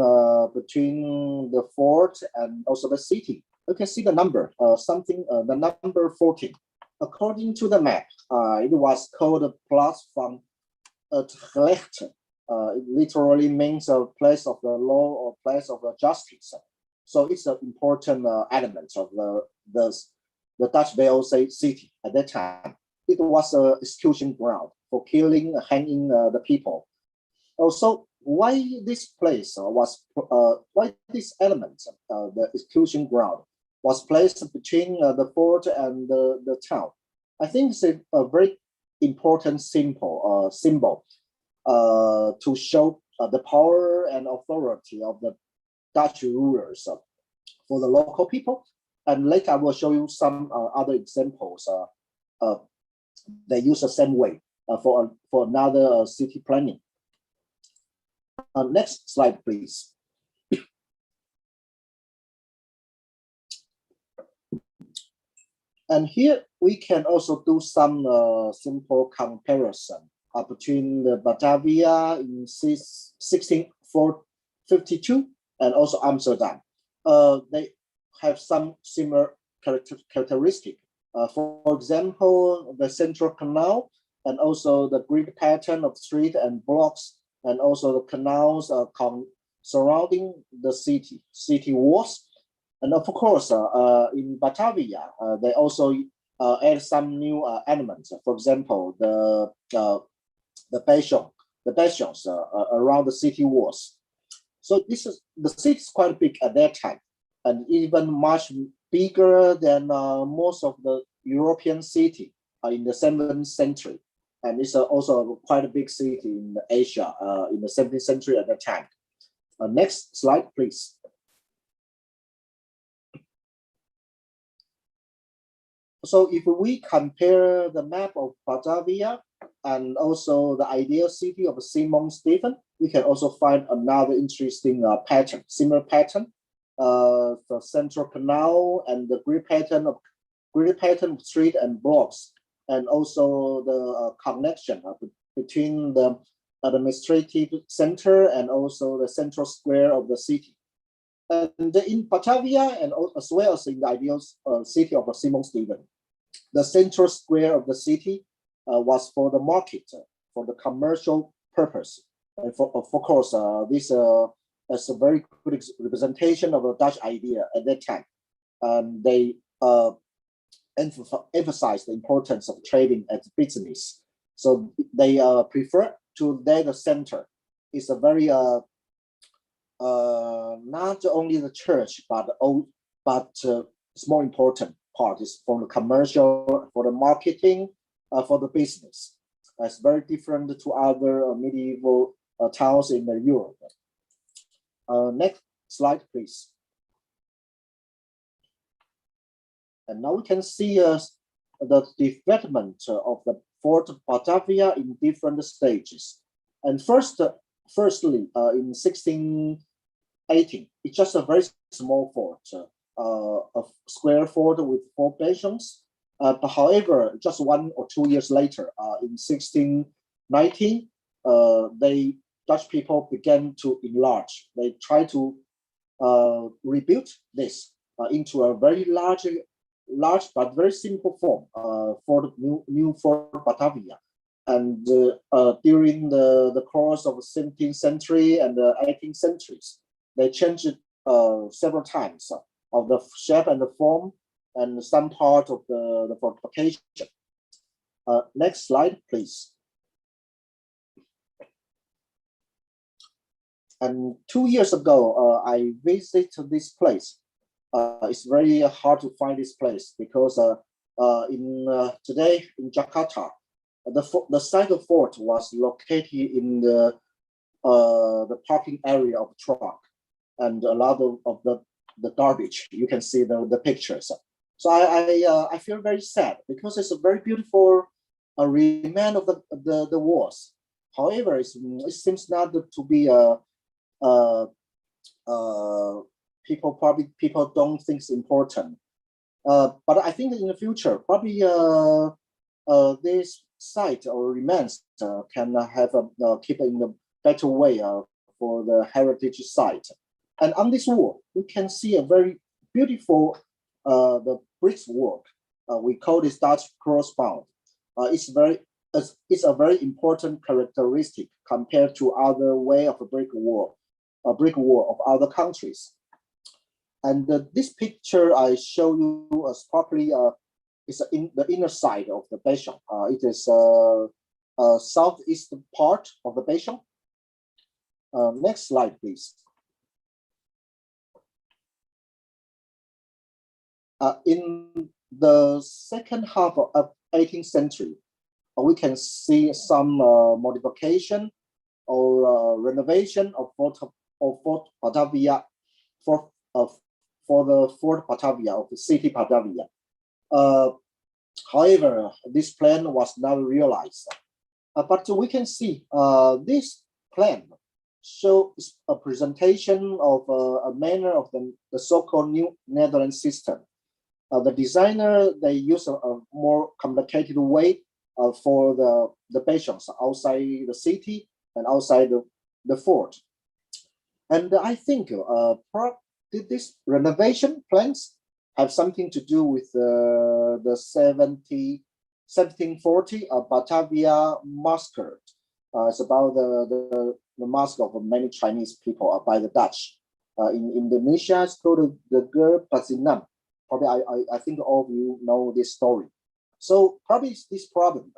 between the fort and also the city. You can see the number, the number 14. According to the map, it was called a Plaats van het gerecht. It literally means a place of the law or place of the justice. So it's an important element of the Dutch VOC city at that time. It was an execution ground for killing, hanging the people. Also, why this place why this element, the execution ground, was placed between the fort and the town? I think it's a very important symbol to show the power and authority of the Dutch rulers for the local people. And later I will show you some other examples. They use the same way for another city planning. Next slide, please. And here we can also do some simple comparison between the Batavia in 1652 and also Amsterdam. They have some similar characteristic. For example, the central canal and also the grid pattern of street and blocks, and also the canals surrounding the city walls. And of course, in Batavia, they also add some new elements. For example, the bastions around the city walls. So the city is quite big at that time, and even much bigger than most of the European city in the 7th century. And it's also quite a big city in Asia in the 17th century at that time. Next slide, please. So if we compare the map of Batavia and also the ideal city of Simon Stephen, we can also find another interesting pattern, similar pattern. The central canal and the grid pattern of street and blocks, and also the connection between the administrative center and also the central square of the city. And in Batavia, and as well as in the ideal city of Simon Stephen, the central square of the city was for the market, for the commercial purpose. And of course, this is a very good representation of a Dutch idea at that time. They emphasize the importance of trading as business. So they prefer to data center. It's a very not only the church, but it's more important part is for the commercial, for the marketing, for the business. It's very different to other medieval towns in Europe. Next slide, please. And now we can see the development of the Fort Batavia in different stages. And firstly, in 1618, it's just a very small fort, a square fort with 4 bastions. But however, just 1 or 2 years later, in 1619, Dutch people began to enlarge. They tried to rebuild this into a very large but very simple form for the new Fort Batavia. And during the course of the 17th century and the 18th centuries, they changed it several times of the shape and the form and some part of the fortification. Next slide, please. And 2 years ago, I visited this place. It's very hard to find this place because today in Jakarta, the site of fort was located in the parking area of the truck and a lot of the garbage. You can see the pictures. So I feel very sad because it's a very beautiful remain of the walls. However, it seems not to be people don't think it's important. But I think in the future, probably this site or remains can have keep in a better way for the heritage site. And on this wall, we can see a very beautiful the brickwork. We call this Dutch crossbound. It's a very important characteristic compared to other way of a brick wall of other countries. And this picture I show you is probably is in the inner side of the bastion. It is southeast part of the bastion. Next slide, please. In the second half of 18th century, we can see some modification or renovation of Fort Batavia for the Fort Batavia of the city Batavia. However, this plan was not realized. But we can see this plan shows a presentation of a manner of the so-called New Netherlands system. The designer, they use a more complicated way for the bastions outside the city and outside the fort. And I think did this renovation plans have something to do with the 1740 Batavia massacre? It's about the massacre of many Chinese people by the Dutch. In Indonesia, it's called the Gerpazinam. Probably I think all of you know this story. So probably this problem,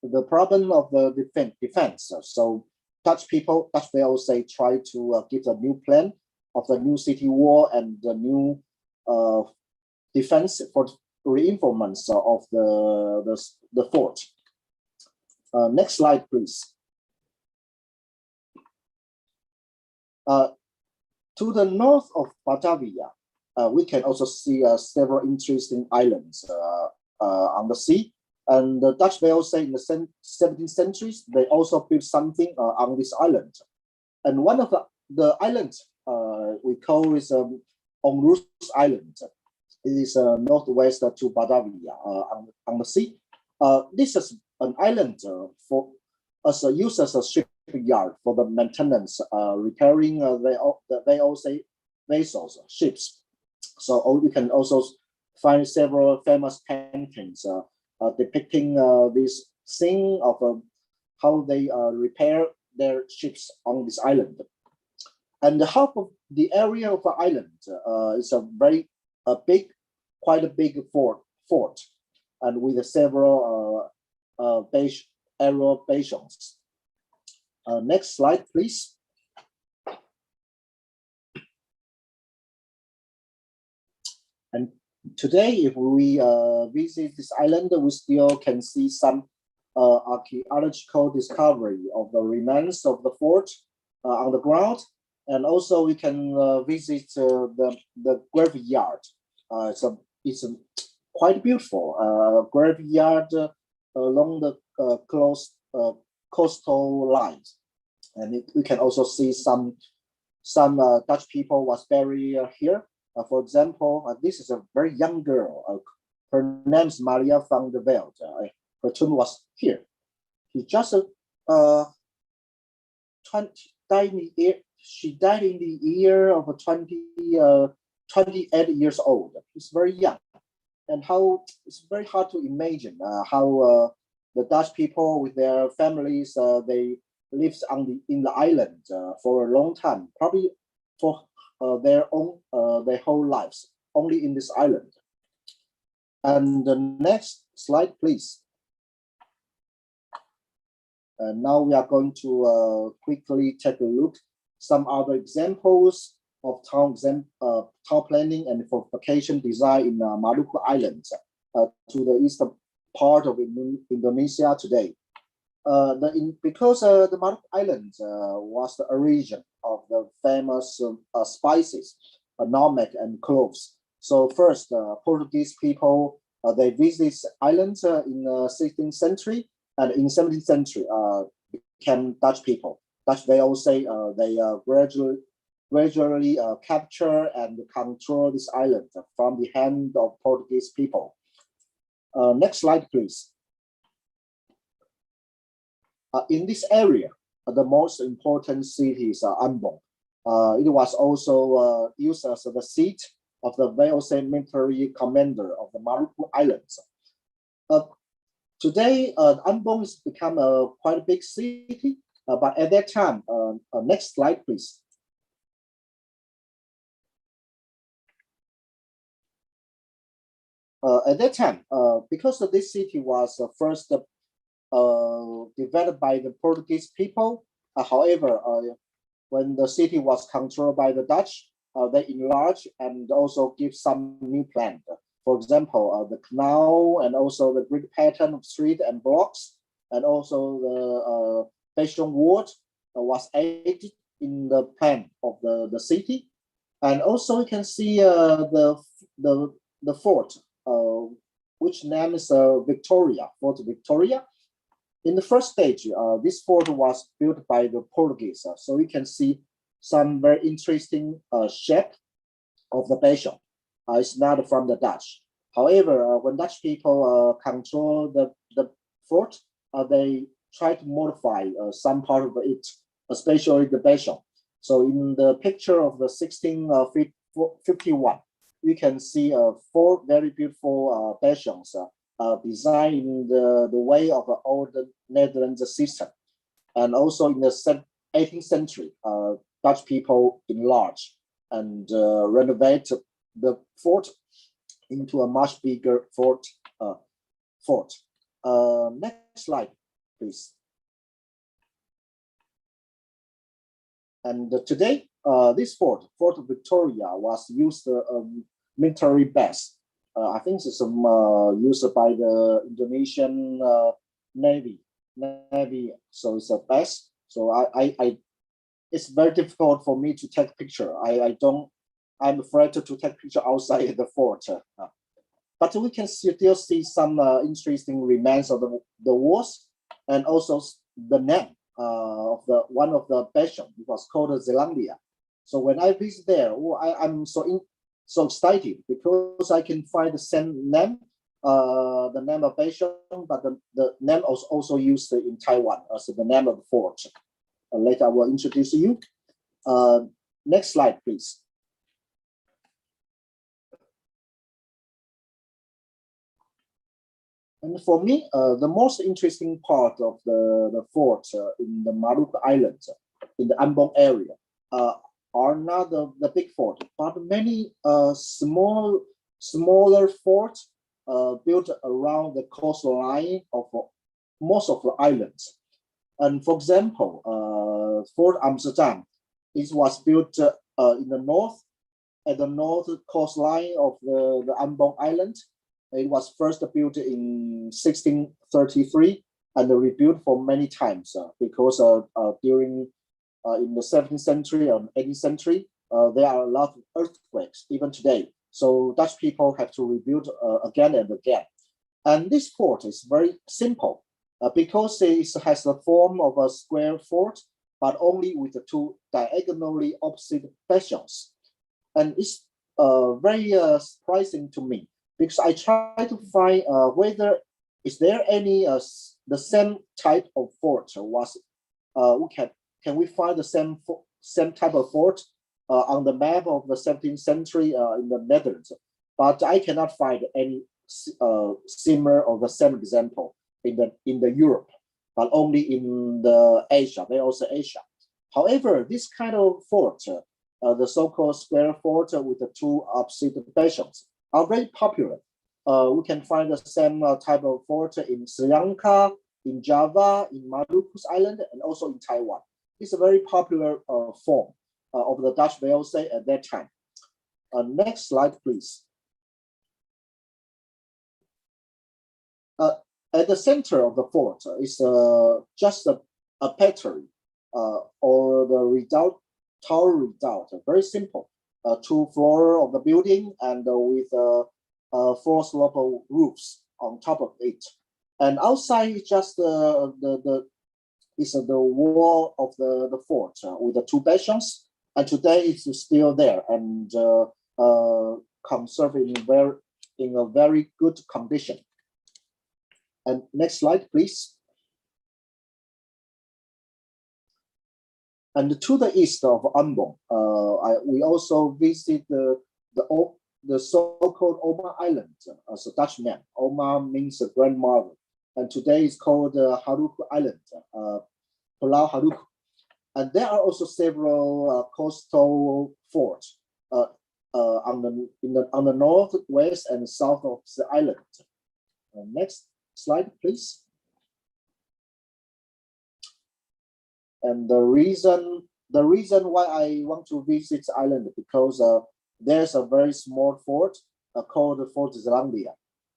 the problem of the defense. So Dutch VOC try to give a new plan of the new city wall and the new defense for reinforcements of the fort. Next slide, please. To the north of Batavia, we can also see several interesting islands on the sea. And the Dutch VOC in the 17th centuries, they also built something on this island. And one of the islands we call is Onrus Island. It is northwest to Batavia on the sea. This is an island used as a shipyard for the maintenance, repairing the VOC vessels, ships. So you can also find several famous paintings depicting this scene of how they repair their ships on this island. And half of the area of the island is quite a big fort, and with several aerial bastions. Next slide, please. And today, if we visit this island, we still can see some archaeological discovery of the remains of the fort on the ground. And also we can visit the graveyard It's quite beautiful graveyard along the coastal lines, and we can also see some Dutch people was buried here. For example, this is a very young girl. Her name is Maria van der Velde. Her tomb was here. She just she died in the year of 28 years old. She's very young, and how it's very hard to imagine how the Dutch people with their families they lived in the island for a long time, probably for their whole lives, only in this island. And the next slide, please. Now we are going to quickly take a look some other examples of town planning and fortification design in Maluku Islands to the eastern part of Indonesia today. Because the Maluku Islands was the origin of the famous spices, nutmeg and cloves. So first, Portuguese people they visited islands in the 16th century, and in 17th century became Dutch people. Dutch, they all say they gradually capture and control this island from the hand of Portuguese people. Next slide, please. In this area, the most important city is Ambon. It was also used as the seat of the VOC military commander of the Maluku Islands. Today, Ambon has become a quite a big city, but at that time, next slide, please. At that time, because this city was first developed by the Portuguese people, however, when the city was controlled by the Dutch, they enlarged and also give some new plan. For example, the canal and also the grid pattern of street and blocks, and also the Bastion ward was added in the plan of the city. And also you can see the fort, which name is Victoria, Fort Victoria. In the first stage, this fort was built by the Portuguese. So you can see some very interesting shape of the bastion. It's not from the Dutch. However, when Dutch people control the fort, they try to modify some part of it, especially the bastion. So in the picture of the 1651, you can see 4 very beautiful bastions designed in the way of the old Netherlands system. And also in the 18th century, Dutch people enlarged and renovate the fort into a much bigger fort. Next slide, please. And today, this Fort Victoria, was used military base. I think it's used by the Indonesian Navy. So it's a base. So it's very difficult for me to take picture. I'm afraid to take picture outside the fort. But we can still see some interesting remains of the walls, and also the name of one of the bastion. It was called Zealandia. So when I visit there, I'm so excited because I can find the same name, the name of bastion, but the name was also used in Taiwan as the name of the fort. Later I will introduce you. Next slide, please. And for me, the most interesting part of the fort in the Maluku Islands, in the Ambon area, are not the big fort, but many smaller forts built around the coastline of most of the islands. And for example, Fort Amsterdam, it was built in the north, at the north coastline of the Ambon Island. It was first built in 1633 and rebuilt for many times because during in the 17th century and 18th century, there are a lot of earthquakes even today. So Dutch people have to rebuild again and again. And this fort is very simple because it has the form of a square fort, but only with the two diagonally opposite bastions. And it's very surprising to me because I try to find whether is there any the same type of fort was can we find the same type of fort on the map of the 17th century in the Netherlands, but I cannot find any similar or the same example in the Europe, but only in the Asia. They also Asia. However, this kind of fort, the so-called square fort with the two opposite bastions, are very popular. We can find the same type of fort in Sri Lanka, in Java, in Maluku's Island, and also in Taiwan. It's a very popular form of the Dutch VOC at that time. Next slide, please. At the center of the fort is just a battery or the redoubt, tower redoubt, very simple. 2 floors of the building and with 4 slope roofs on top of it. And outside is just the wall of the fort with the 2 bastions. And today it's still there and conserved in a very good condition. And next slide, please. And to the east of Ambon, we also visit the so-called Oma Island as a Dutch name. Oma means grandmother, and today it's called Haruku Island, Pulau Haruku. And there are also several coastal forts on the northwest and south of the island. Next slide, please. And the reason why I want to visit the island because there's a very small fort called Fort Zeelandia.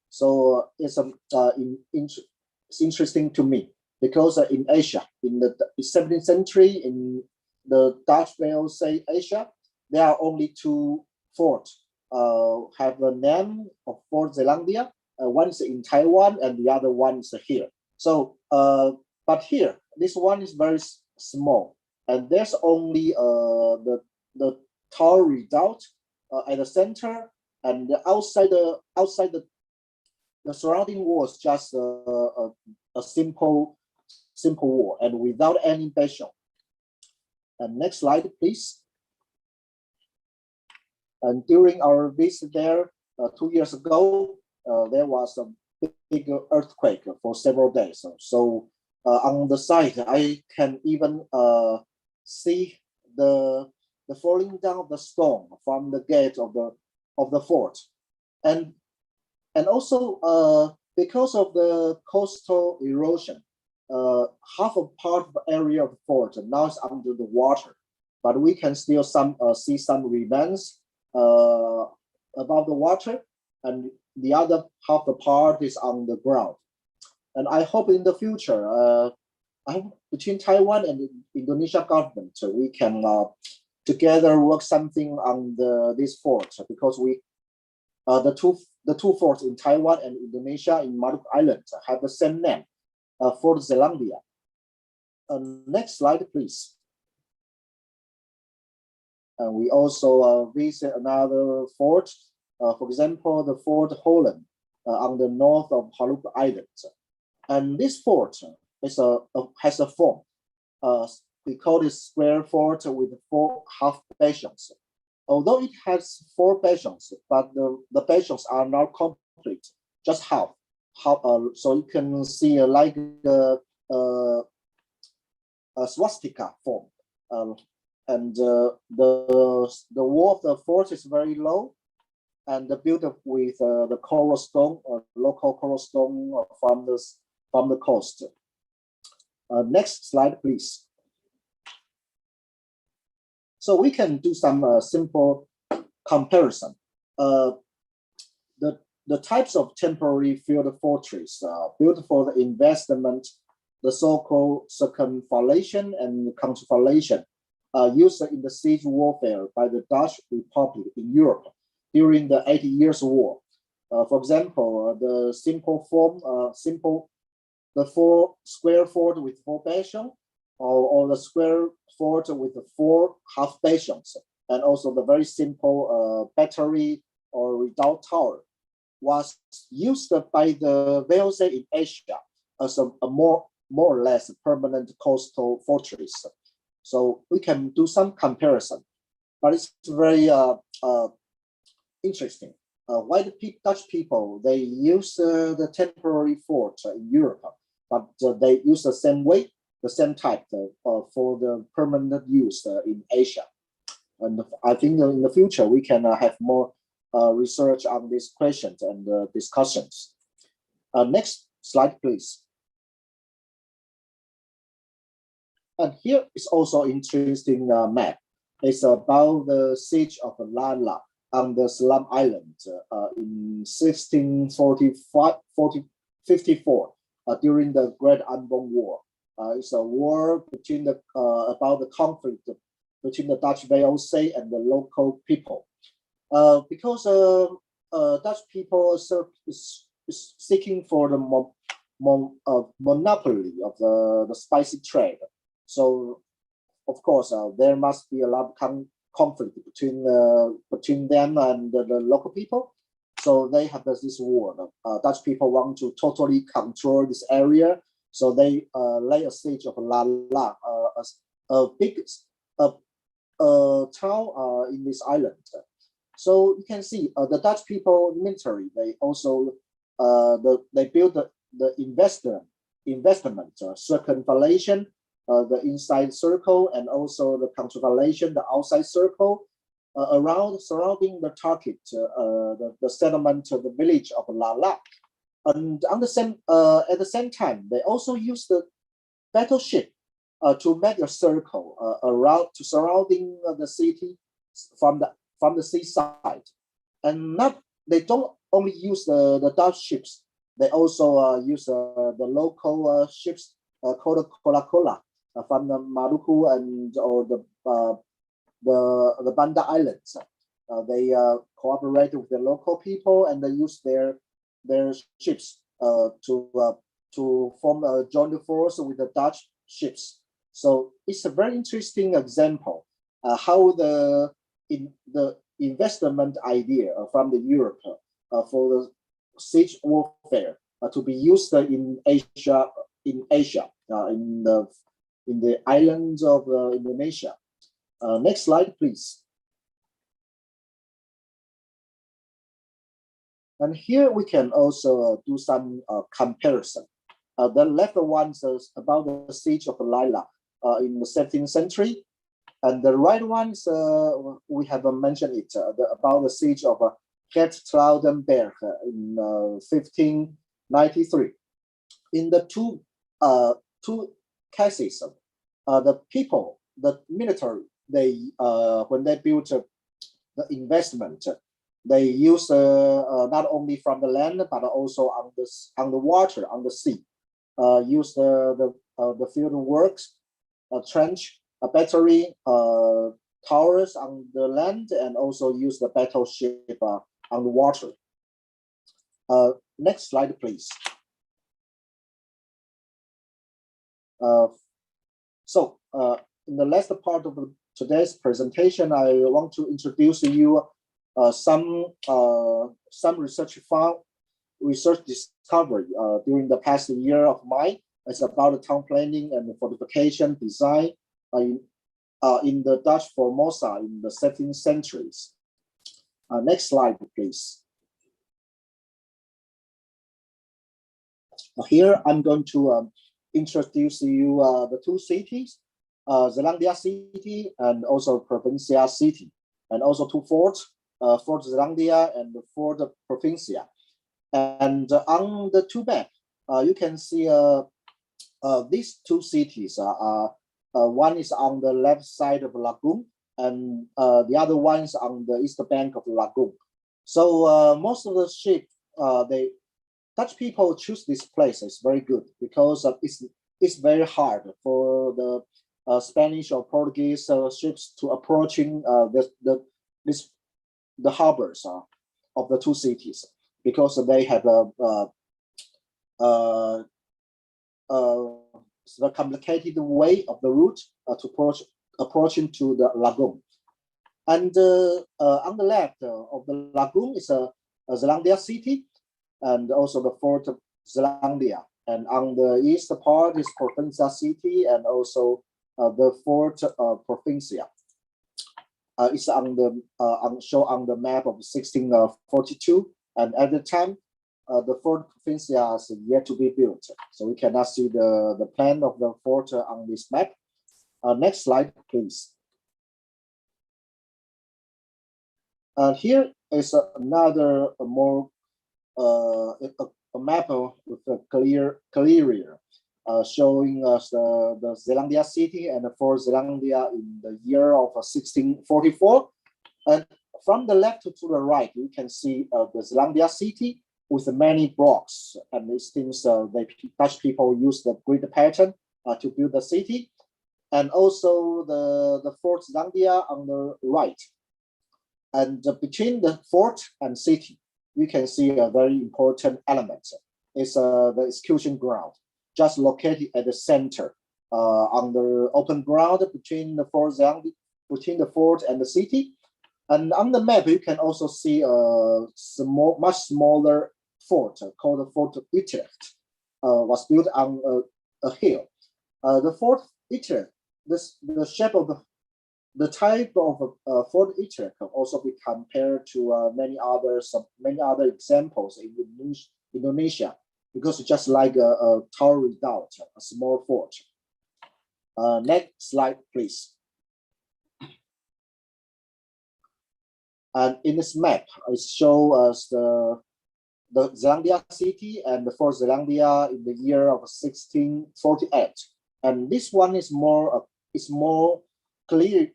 So it's interesting to me because in Asia, in the 17th century, in the Dutch VOC Asia, there are only 2 forts have the name of Fort Zeelandia. One is in Taiwan and the other one is here. So, but here, this one is very small, and there's only the tower redoubt at the center, and outside the surrounding wall is just a simple wall and without any bastion. And next slide, please. And during our visit there 2 years ago, there was a big earthquake for several days. So on the side, I can even see the falling down of the stone from the gate of the fort, and also because of the coastal erosion, half of part of the area of the fort now is under the water, but we can still see some remains above the water, and the other half the part is on the ground. And I hope in the future, between Taiwan and Indonesia government, we can together work something on this fort, because the two forts in Taiwan and Indonesia in Maluku Island have the same name, Fort Zeelandia. Next slide, please. And we also visit another fort, for example, the Fort Holland on the north of Maluku Island. And this fort has a form. We call it square fort with 4 half bastions. Although it has 4 bastions, but the bastions are not complete, just half. So you can see like a swastika form. And the wall of the fort is very low, and built up with the coral stone, local coral stone from the coast. Next slide, please. So we can do some simple comparison. The types of temporary field fortress built for the investment, the so-called circumvallation and countervallation, used in the siege warfare by the Dutch Republic in Europe. during the 80 Years' War. For example, the simple form, the 4 square fort with 4 bastions, or the square fort with the 4 half bastions, and also the very simple battery or redoubt tower was used by the VOC in Asia as a more or less permanent coastal fortress. So we can do some comparison, but it's very interesting. Why the Dutch people, they use the temporary fort in Europe, but they use the same way, the same type for the permanent use in Asia. And I think in the future, we can have more research on these questions and discussions. Next slide, please. And here is also interesting map. It's about the siege of Lala on the Salam Island in 1654 during the Great Anbong War. It's a war between about the conflict between the Dutch VOC and the local people. Because Dutch people is seeking for the monopoly of the spicy trade. So, of course, there must be a lot of conflict between them and the local people. So they have this war. Dutch people want to totally control this area. So they lay a siege of Lala, a big town in this island. So you can see the Dutch people military. They also they build the investment circumvallation, the inside circle, and also the circumvallation, the outside circle, surrounding the target, the settlement, the village of Lala. And on at the same time, they also use the battleship to make a circle surrounding the city from the seaside. And they don't only use the Dutch ships. They also use the local ships called Cola from the Maluku or the Banda Islands. They cooperate with the local people, and they use their ships to form a joint force with the Dutch ships. So it's a very interesting example how the investment idea from the Europe for the siege warfare to be used in Asia, in the islands of Indonesia. Next slide, please. And here we can also do some comparison. The left one is about the siege of Lala in the 17th century, and the right ones we have mentioned it about the siege of Geertruidenberg in 1593. In the two cases, the people, the military, they when they built the investment, they use not only from the land but also on the water, on the sea. Use the field works, a trench, a battery, towers on the land, and also use the battleship on the water. Next slide, please. So in the last part of today's presentation, I want to introduce to you some research discovery during the past year of mine. It's about the town planning and the fortification design in the Dutch Formosa in the 17th centuries. Next slide, please. Here I'm going to introduce to you the two cities, Zeelandia City and also Provincia City, and also two forts, Fort Zeelandia and Fort Provincia. And on the two map, you can see these two cities. One is on the left side of lagoon, and the other one is on the east bank of the lagoon. So most of the ship, Dutch people choose this place. It's very good because it's very hard for the Spanish or Portuguese ships to approaching this the harbors of the two cities, because they have the complicated way of the route to approaching to the lagoon. And on the left of the lagoon is a Zeelandia city, and also the Fort Zeelandia. And on the east part is Provincia city, and also the Fort Provincia. It's on the shown on the map of 1642, and at the time, the Fort Provincia is yet to be built, so we cannot see the plan of the fort on this map. Next slide, please. Here is another more a map with a clearer showing us the Zeelandia city and the Fort Zeelandia in the year of 1644. And from the left to the right, you can see the Zeelandia city with many blocks. And it seems the Dutch people use the grid pattern to build the city. And also the Fort Zeelandia on the right. And between the fort and city, you can see a very important element. It's the execution ground, just located at the center on the open ground between the fort and the city. And on the map, you can also see a much smaller fort called Fort Utrecht, was built on a hill. The Fort Utrecht, the shape of the type of Fort Utrecht can also be compared to many other examples in Indonesia, because it's just like a tower redoubt, a small fort. Next slide, please. And in this map, it shows us the Zeelandia city and the Fort Zeelandia in the year of 1648. And this one is more clear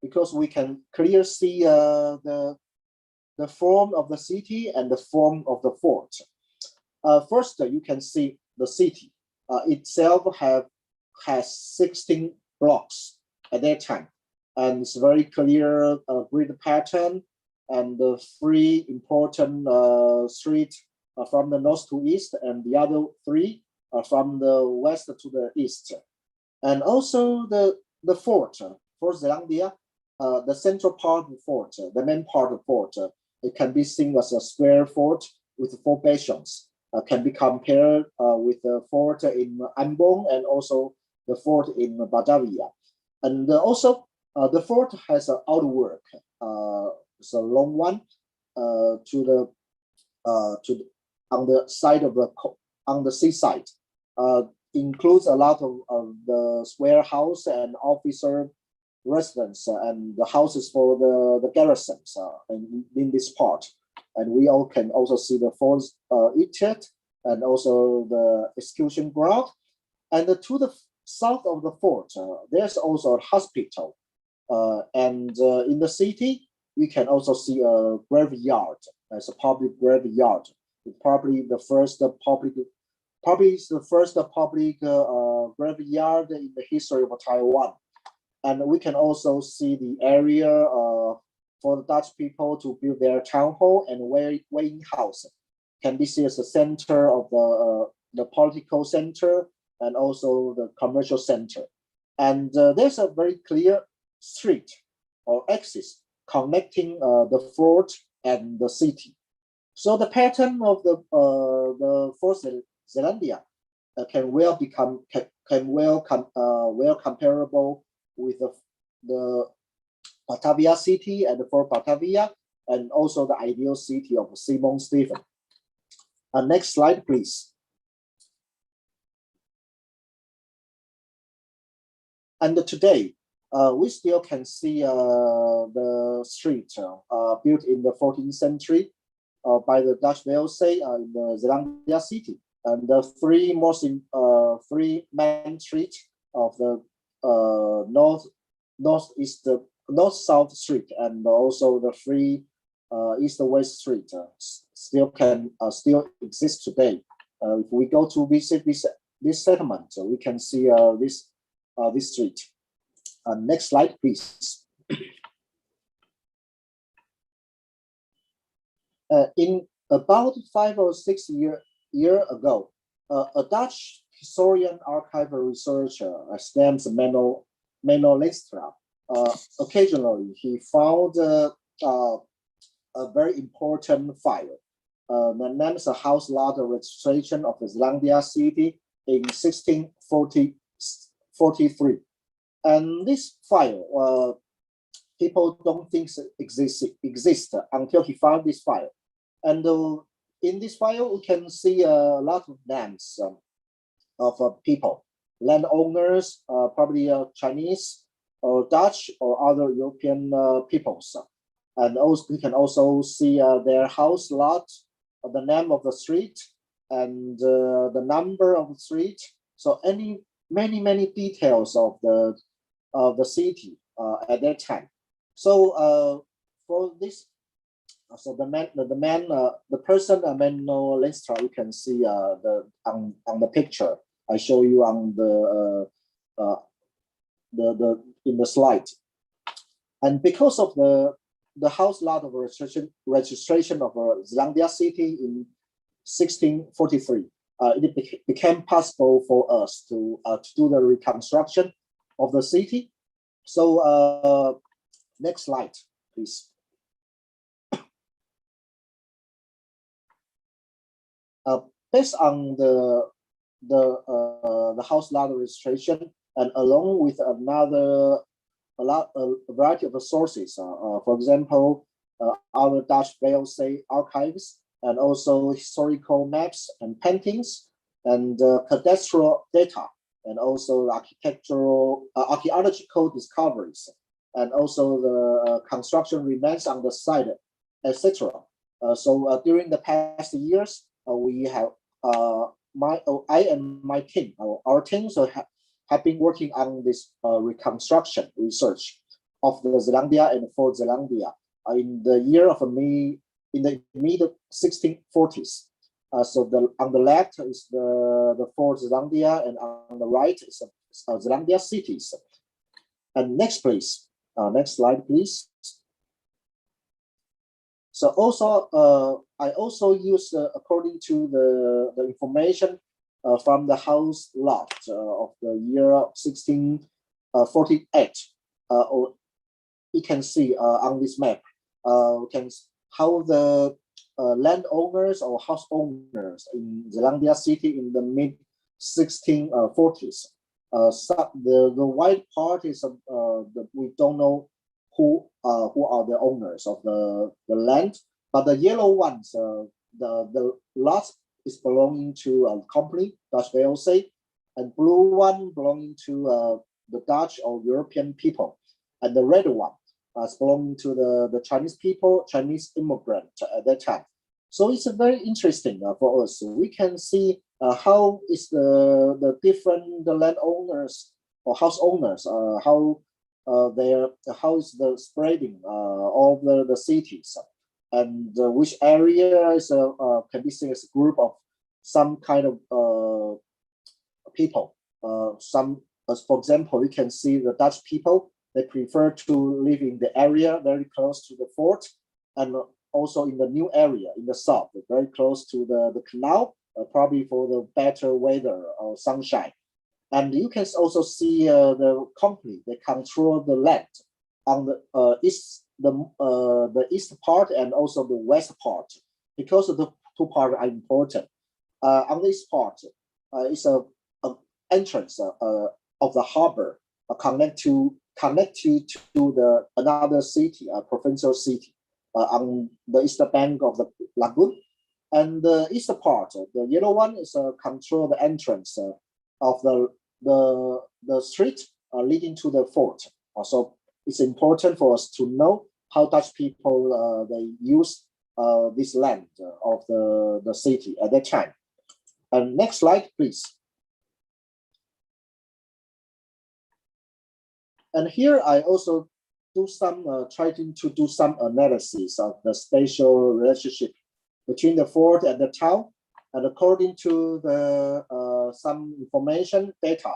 because we can clearly see the form of the city and the form of the fort. First, you can see the city itself has 16 blocks at that time, and it's very clear grid pattern, and the three important streets from the north to east, and the other three from the west to the east. And also the fort, Fort Zeelandia, the central part of the fort, the main part of the fort, it can be seen as a square fort with 4 bastions. Can be compared with the fort in Ambon and also the fort in Batavia. And also the fort has an outwork, it's a long one, on the side of on the seaside. Includes a lot of the warehouse and officer residence and the houses for the garrisons in this part. And we all can also see the Fort Utrecht and also the execution ground. And to the south of the fort, there's also a hospital. And in the city, we can also see a graveyard as a public graveyard. It's probably the first public graveyard in the history of Taiwan. And we can also see the area for the Dutch people to build their town hall and weighing house. Can be seen as the center of the political center and also the commercial center. And there's a very clear street or axis connecting the fort and the city. So the pattern of the Fort Zeelandia can well comparable with the Batavia city and the Fort Batavia, and also the ideal city of Simon Stephen. Next slide, please. And today, we still can see the street built in the 14th century by the Dutch VOC in the Zeelandia city. And the three main streets of the north-south street, and also the three east-west street still exist today. If we go to visit this settlement, we can see this street. Next slide, please. In about 5 or 6 year ago, a Dutch historian archival researcher, Stams Menno Lenstra, occasionally he found a very important file. The name is the House Lot Registration of the Zeelandia City in 1643. And this file, people don't think exists until he found this file. And in this file, we can see a lot of names of people, landowners, probably Chinese or Dutch or other European peoples. And also we can also see their house lot, the name of the street, and the number of the street. So many details of the city at that time. So for this, so the person Menno Lenstra, you can see on the picture I show you on the in the slide. And because of the house lot of registration of Zeelandia City in 1643, it became possible for us to do the reconstruction of the city. So next slide, please. Based on the house lot registration, and along with a variety of sources, for example, our Dutch VOC archives, and also historical maps and paintings, and cadastral data, and also archaeological discoveries, and also the construction remains on the site, etc. So during the past years, we have I and my team, our teams have been working on this reconstruction research of the Zeelandia and Fort Zeelandia in the mid 1640s. So on the left is the Fort Zeelandia, and on the right is Zeelandia cities. And next, please. Next slide, please. So also, I also use according to the information from the house lot of the year 1648. You can see on this map, how the landowners or house owners in Zeelandia City in the mid 1640s. The white part is we don't know who are the owners of the land, but the yellow ones, the lot is belonging to a company, Dutch VOC, and blue one belonging to the Dutch or European people, and the red one is belonging to the Chinese people, Chinese immigrant at that time. So it's very interesting for us. We can see how is the different landowners or house owners, how is the spreading of the cities, and which area is can be seen as a group of some kind of people. For example, you can see the Dutch people, they prefer to live in the area very close to the fort, and also in the new area in the south, very close to the canal, probably for the better weather or sunshine. And you can also see the company, they control the land on the east part and also the west part, because of the two parts are important. On this part is a entrance of the harbor, connect to the another city, a provincial city, on the eastern bank of the lagoon. And the eastern part, the yellow one, is control the entrance of the street leading to the fort. Also, it's important for us to know how Dutch people they use this land of the city at that time. And next slide, please. And here I also do some trying to do some analysis of the spatial relationship between the fort and the town, and according to the some information data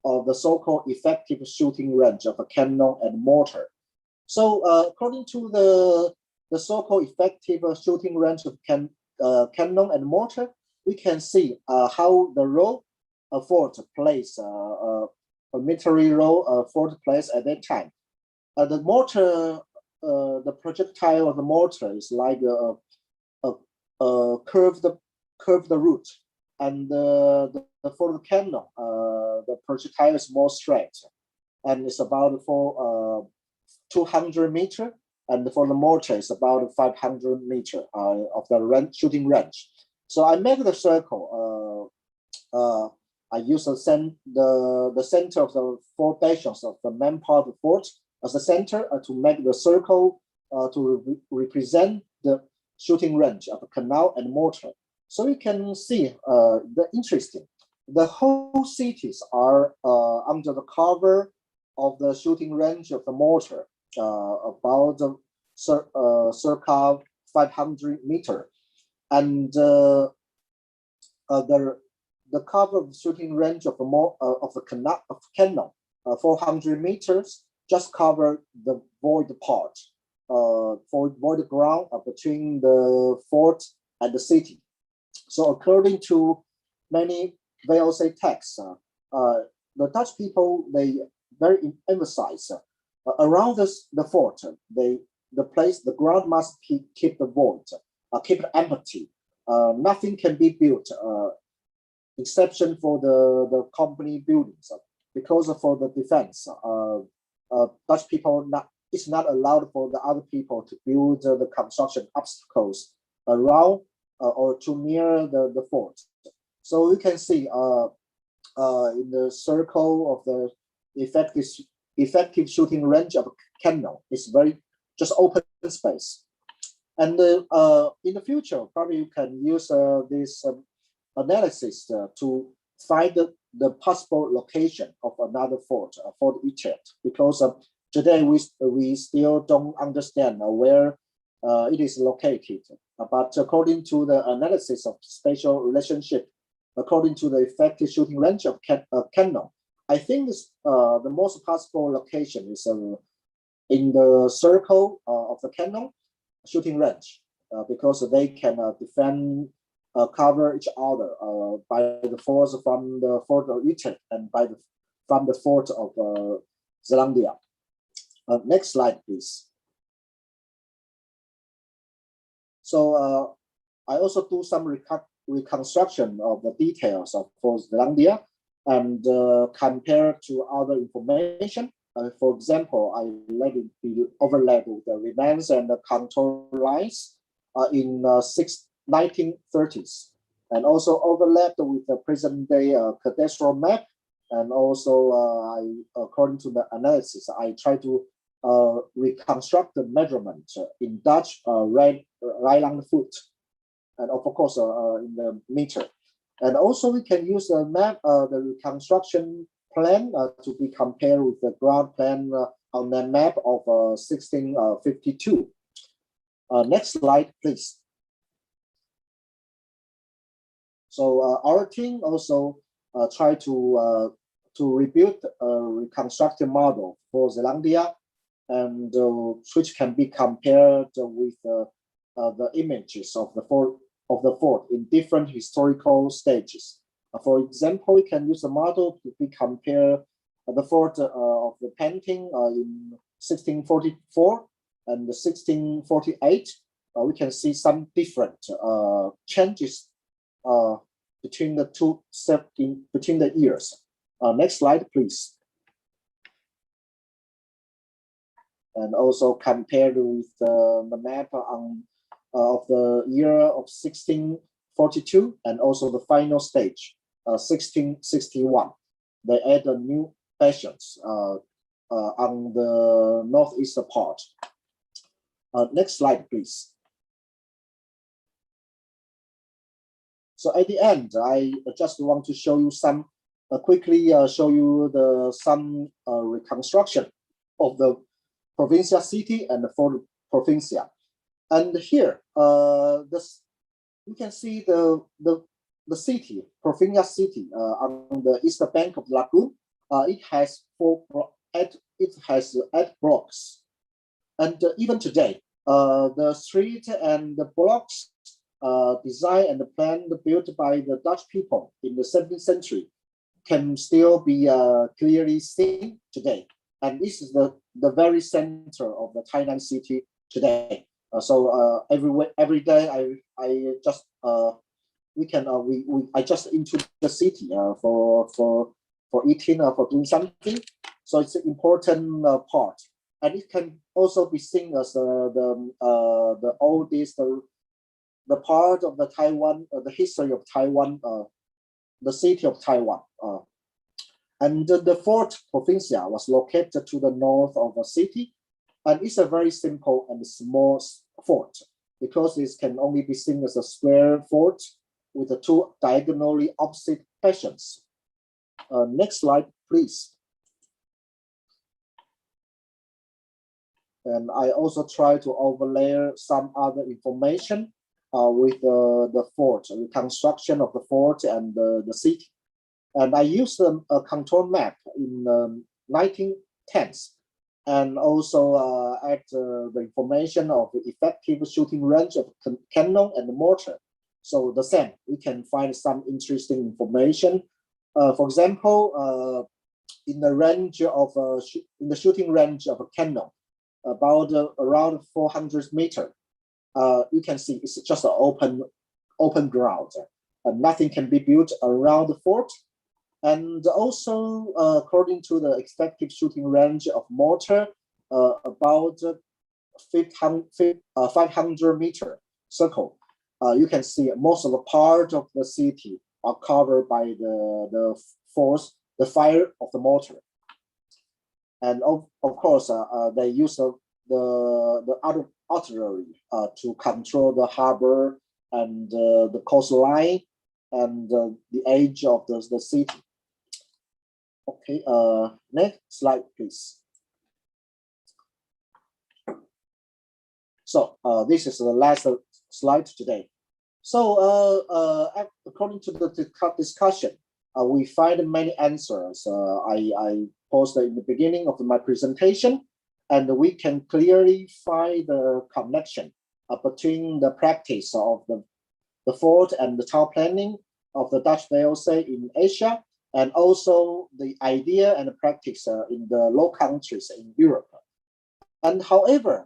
of the so-called effective shooting range of a cannon and mortar. So according to the the so-called effective shooting range of cannon and mortar, we can see how the role fort plays, a military role fort plays at that time. The mortar, the projectile of the mortar is like a curved route, and for the cannon, the projectile is more straight, and it's about 200 meters, and for the mortar, it's about 500 meters of the shooting range. So I make the circle. I use the center of the four bastions of the main part of the fort as the center to make the circle to represent the shooting range of the canal and mortar. So you can see the interesting. The whole cities are under the cover of the shooting range of the mortar, about circa 500 meters, and the cover of the shooting range of the cannon, 400 meters, just cover the void part, void ground between the fort and the city. So according to many VOC texts, the Dutch people, they very emphasize around the fort, the ground must keep the void, keep it empty. Nothing can be built, exception for the company buildings, because for the defense, Dutch people it's not allowed for the other people to build the construction obstacles around or too near the fort. So you can see in the circle of the effective shooting range of cannon is very just open space. And in the future, probably you can use this analysis to find the possible location of another fort, Fort Utrecht, because today we still don't understand where it is located. But according to the analysis of spatial relationship, according to the effective shooting range of cannon, I think the most possible location is in the circle of the cannon shooting range, because they can defend, cover each other by the force from the fort of Utrecht and from the fort of Zeelandia. Next slide, please. So I also do some reconstruction of the details of Fort Zeelandia and compare to other information. For example, I let it be overlaid with the remains and the contour lines in 1930s, and also overlapped with the present-day cadastral map. And also, according to the analysis, I try to reconstruct the measurement in Dutch right along the foot, and of course in the meter. And also, we can use the map, the reconstruction plan to be compared with the ground plan on the map of 1652. Next slide, please. So our team also try to rebuild a reconstructed model for Zeelandia, and which can be compared with the images of the fort in different historical stages. For example, we can use a model to be compare the fort of the painting in 1644 and 1648. We can see some different changes between the two between the years. Next slide, please. And also compared with the map of the year of 1642 and also the final stage, 1661. They add a new bastions on the northeastern part. Next slide, please. So at the end, I just want to show you some, quickly show you some reconstruction of the provincia city and the Fort Provincia. And here, you can see the city, Provincia city, on the eastern bank of the lagoon. It has 8 blocks, and even today, The street and the blocks designed and planned built by the Dutch people in the 17th century can still be clearly seen today. And this is the very center of the Tainan city today. Every day I just I just into the city for eating or for doing something. So it's an important part, and it can also be seen as the oldest the part of the Taiwan, the history of Taiwan, the city of Taiwan. And the Fort Provincia was located to the north of the city, and it's a very simple and small fort because it can only be seen as a square fort with the two diagonally opposite bastions. Next slide, please. And I also try to overlay some other information with the fort, the construction of the fort and the city. And I used a contour map in 1910s, and also add the information of the effective shooting range of cannon and mortar. So the same, we can find some interesting information. For example, in the range of in the shooting range of a cannon, about around 400 meters, you can see it's just an open ground. Nothing can be built around the fort. And also, according to the expected shooting range of mortar, about 500 meter circle, you can see most of the part of the city are covered by the force, the fire of the mortar. And of course, they use the other artillery to control the harbor and the coastline and the edge of the city. Okay, next slide, please. So this is the last slide today. So according to the discussion, we find many answers I posted in the beginning of my presentation, and we can clearly find the connection between the practice of the fort and the town planning of the Dutch VOC in Asia, and also the idea and the practice in the Low Countries in Europe. And however,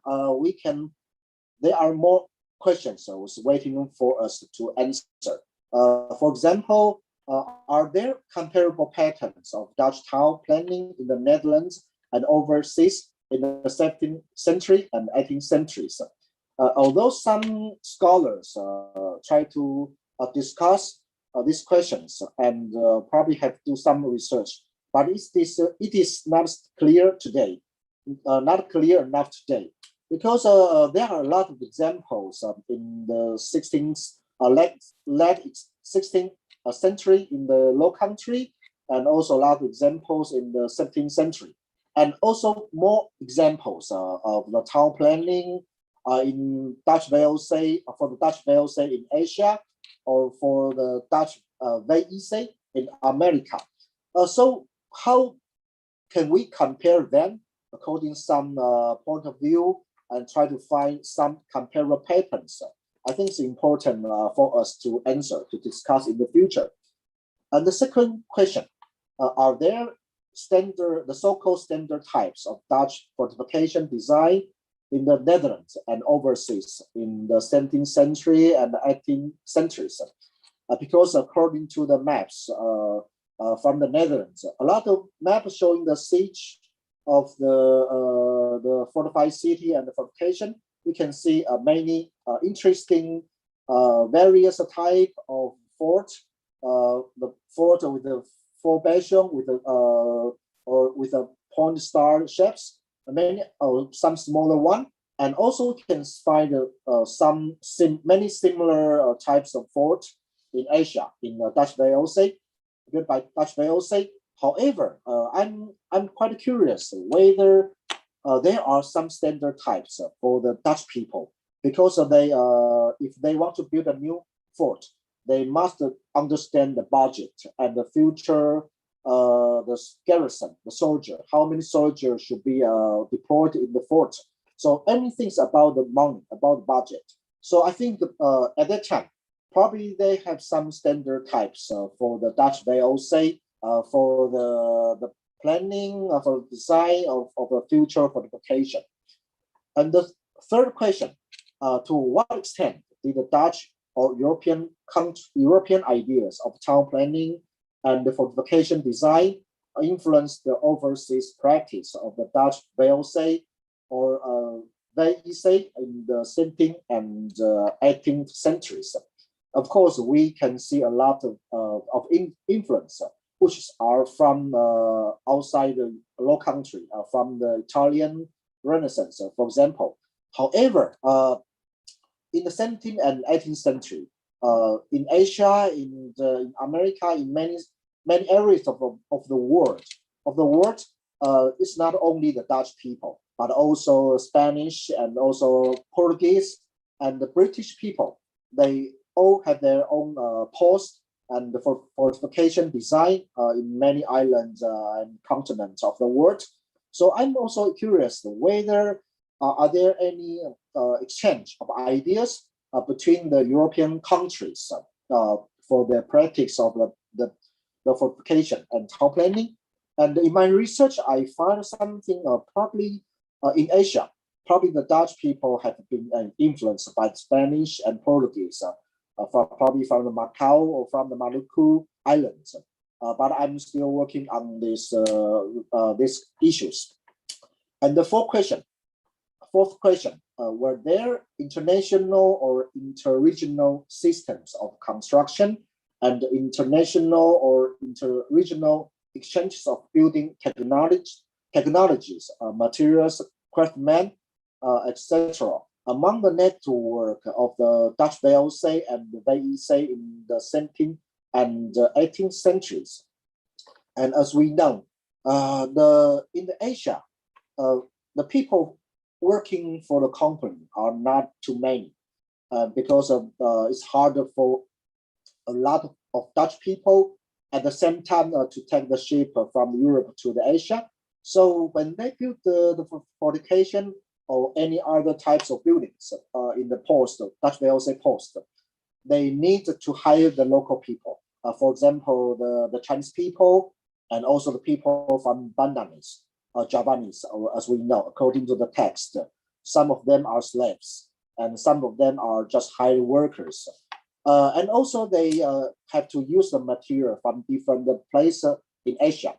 there are more questions waiting for us to answer. For example, are there comparable patterns of Dutch town planning in the Netherlands and overseas in the 17th century and 18th centuries? Although some scholars try to discuss these questions and probably have to do some research, but it is not clear today, not clear enough today, because there are a lot of examples in the 16th, late 16th century in the Low Country, and also a lot of examples in the 17th century, and also more examples of the town planning in Dutch VOC, for the Dutch VOC in Asia, or for the Dutch VEC in America. So how can we compare them according to some point of view and try to find some comparable patterns? I think it's important for us to answer, to discuss in the future. And the second question, are there the so-called standard types of Dutch fortification design in the Netherlands and overseas in the 17th century and 18th centuries? Because according to the maps from the Netherlands, a lot of maps showing the siege of the fortified city and the fortification, we can see many interesting various type of fort. The fort with the four bastion with or with a point star shapes, many some smaller one, and also we can find many similar types of fort in Asia in Dutch VOC, built by Dutch VOC. However, I'm quite curious whether there are some standard types for the Dutch people, because if they want to build a new fort, they must understand the budget and the future, the garrison, the soldier, how many soldiers should be deployed in the fort. So anything about the money, about the budget. So I think at that time, probably they have some standard types for the Dutch VOC, for the planning, for the design of the future fortification. And the third question, to what extent did the Dutch or European ideas of town planning and the fortification design influence the overseas practice of the Dutch VOC or VEC in the 17th and 18th centuries? Of course, we can see a lot of influence, which are from outside the low country, from the Italian Renaissance, for example. However, in the 17th and 18th century, in Asia, in America, in many areas of the world, it's not only the Dutch people, but also Spanish and also Portuguese and the British people. They all have their own post and for fortification design in many islands and continents of the world. So I'm also curious whether are there any exchange of ideas between the European countries for the practice of the fortification and town planning? And in my research, I found something probably in Asia. Probably the Dutch people have been influenced by the Spanish and Portuguese, probably from the Macau or from the Maluku Islands. But I'm still working on these issues. And the fourth question, were there international or interregional systems of construction and international or interregional exchanges of building technologies, materials, craftsmen, etc. among the network of the Dutch VOC and the VEC in the 17th and 18th centuries? And as we know, in the Asia, the people working for the company are not too many because of it's harder for a lot of Dutch people at the same time to take the ship from Europe to the Asia. So when they build the fortification or any other types of buildings in the post, Dutch VOC post, they need to hire the local people. For example, the Chinese people and also the people from Bandanese, Javanese, as we know, according to the text. Some of them are slaves and some of them are just hired workers. And also they have to use the material from different places in Asia.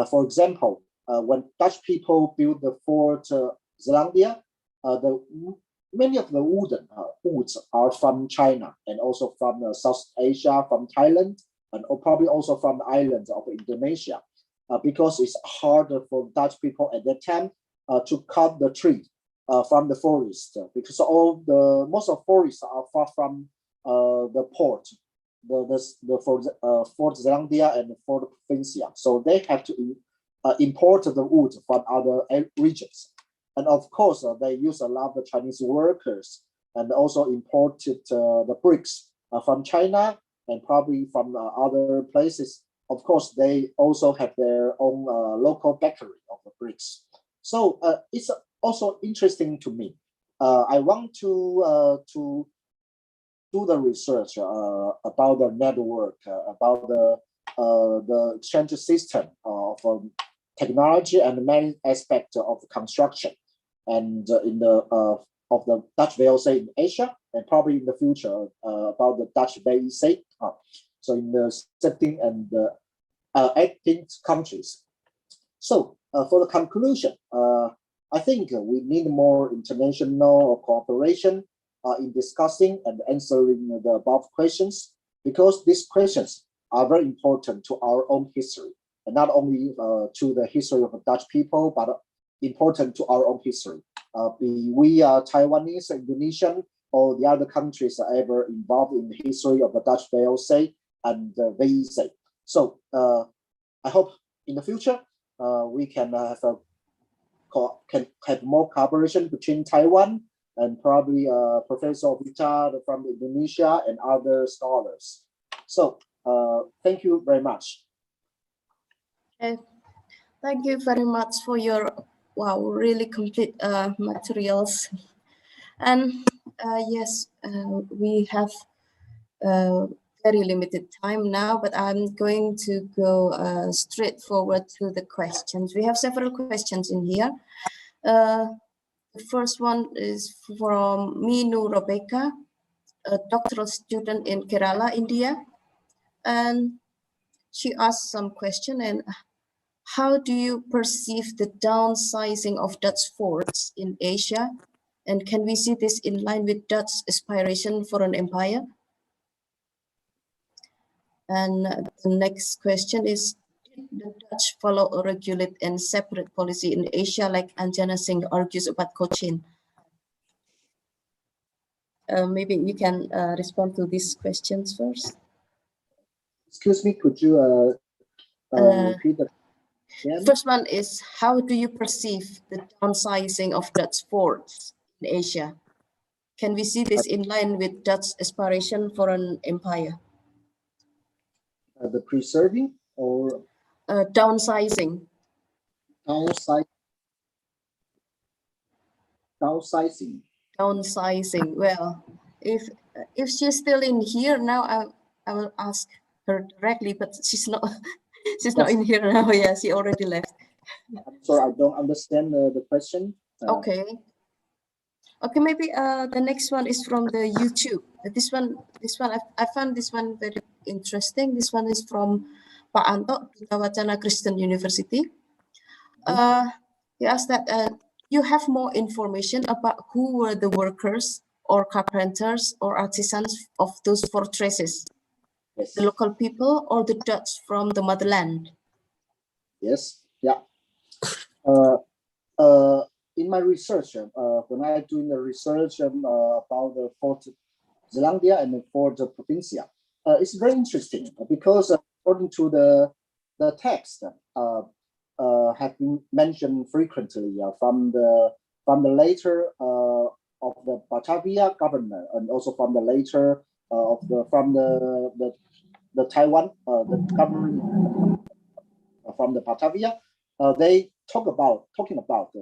For example, when Dutch people built the Fort Zeelandia, many of the woods are from China and also from South Asia, from Thailand, and probably also from the islands of Indonesia, because it's harder for Dutch people at that time to cut the tree from the forest, because most of forests are far from the port, the Fort Zeelandia and the Fort Provincia. So they have to import the wood from other regions. And of course, they use a lot of the Chinese workers and also imported the bricks from China and probably from other places. Of course, they also have their own local bakery of the bricks. So it's also interesting to me. I want to do the research about the network, about the exchange system of technology and many aspects of construction, and in the of the Dutch VOC in Asia, and probably in the future about the Dutch VEC. So in the 17th and 18th countries. So for the conclusion, I think we need more international cooperation in discussing and answering the above questions, because these questions are very important to our own history, and not only to the history of the Dutch people, but important to our own history. Be we Taiwanese, Indonesian, or the other countries are ever involved in the history of the Dutch VOC and the VEC. So I hope in the future we can have more cooperation between Taiwan and probably Professor Vita from Indonesia and other scholars. So thank you very much. Okay. Thank you very much for your wow, really complete materials. And yes, we have very limited time now, but I'm going to go straight forward to the questions. We have several questions in here. The first one is from Minu Rebecca, a doctoral student in Kerala, India. And she asked some question, and how do you perceive the downsizing of Dutch forts in Asia? And can we see this in line with Dutch aspiration for an empire? And the next question is, did the Dutch follow a regulate and separate policy in Asia like Anjana Singh argues about Cochin? Maybe you can respond to these questions first. Excuse me, could you repeat that again? First one is, how do you perceive the downsizing of Dutch forts in Asia? Can we see this in line with Dutch aspiration for an empire? The preserving or Downsizing. downsizing? Downsizing. Well, if she's still in here now, I will ask her directly, but she's not. She's not in here now. Yeah, she already left. I'm sorry, I don't understand the question. Okay. Okay, maybe the next one is from the YouTube. This one, I found this one very interesting. This one is from Pak Anto, Wacana Christian University. He asked that you have more information about who were the workers or carpenters or artisans of those fortresses, Yes. the local people or the Dutch from the motherland? Yes. Yeah. In my research, when I doing the research about the Fort Zeelandia and the Fort Provincia, it's very interesting because according to the text, have been mentioned frequently from the later of the Batavia government and also from the later from the Taiwan the government from the Batavia. They talking about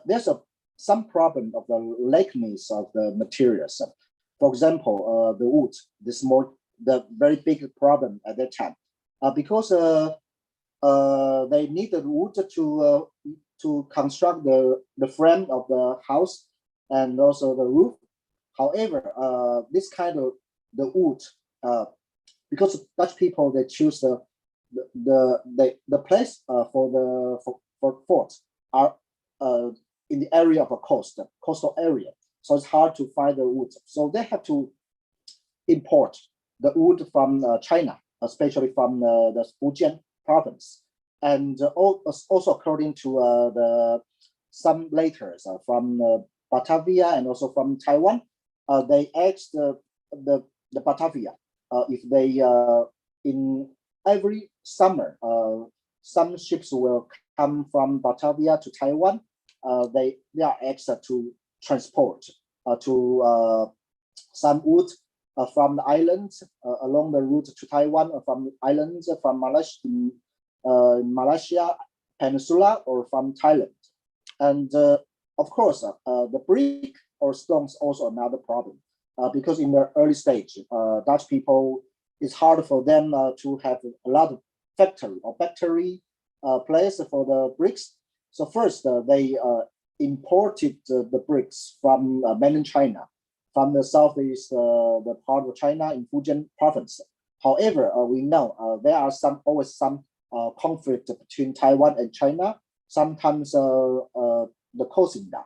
there's some problem of the lakeness of the materials. For example, the wood, the very big problem at that time, because they needed wood to construct the frame of the house and also the roof. However, this kind of the wood, because Dutch people they choose the place for forts are in the area of a coastal area, so it's hard to find the wood. So they have to import the wood from China, especially from the Fujian province, and also according to some letters from Batavia and also from Taiwan, they asked the Batavia if they in every summer some ships will come from Batavia to Taiwan. They are asked to transport to some wood from the islands along the route to Taiwan, or from islands from Malaysia Peninsula or from Thailand. And of course, the brick or stones also another problem because in the early stage, Dutch people, it's hard for them to have a lot of factory place for the bricks. So first, they imported the bricks from mainland China, from the southeast the part of China in Fujian province. However, we know there are always some conflict between Taiwan and China. Sometimes the Koxinga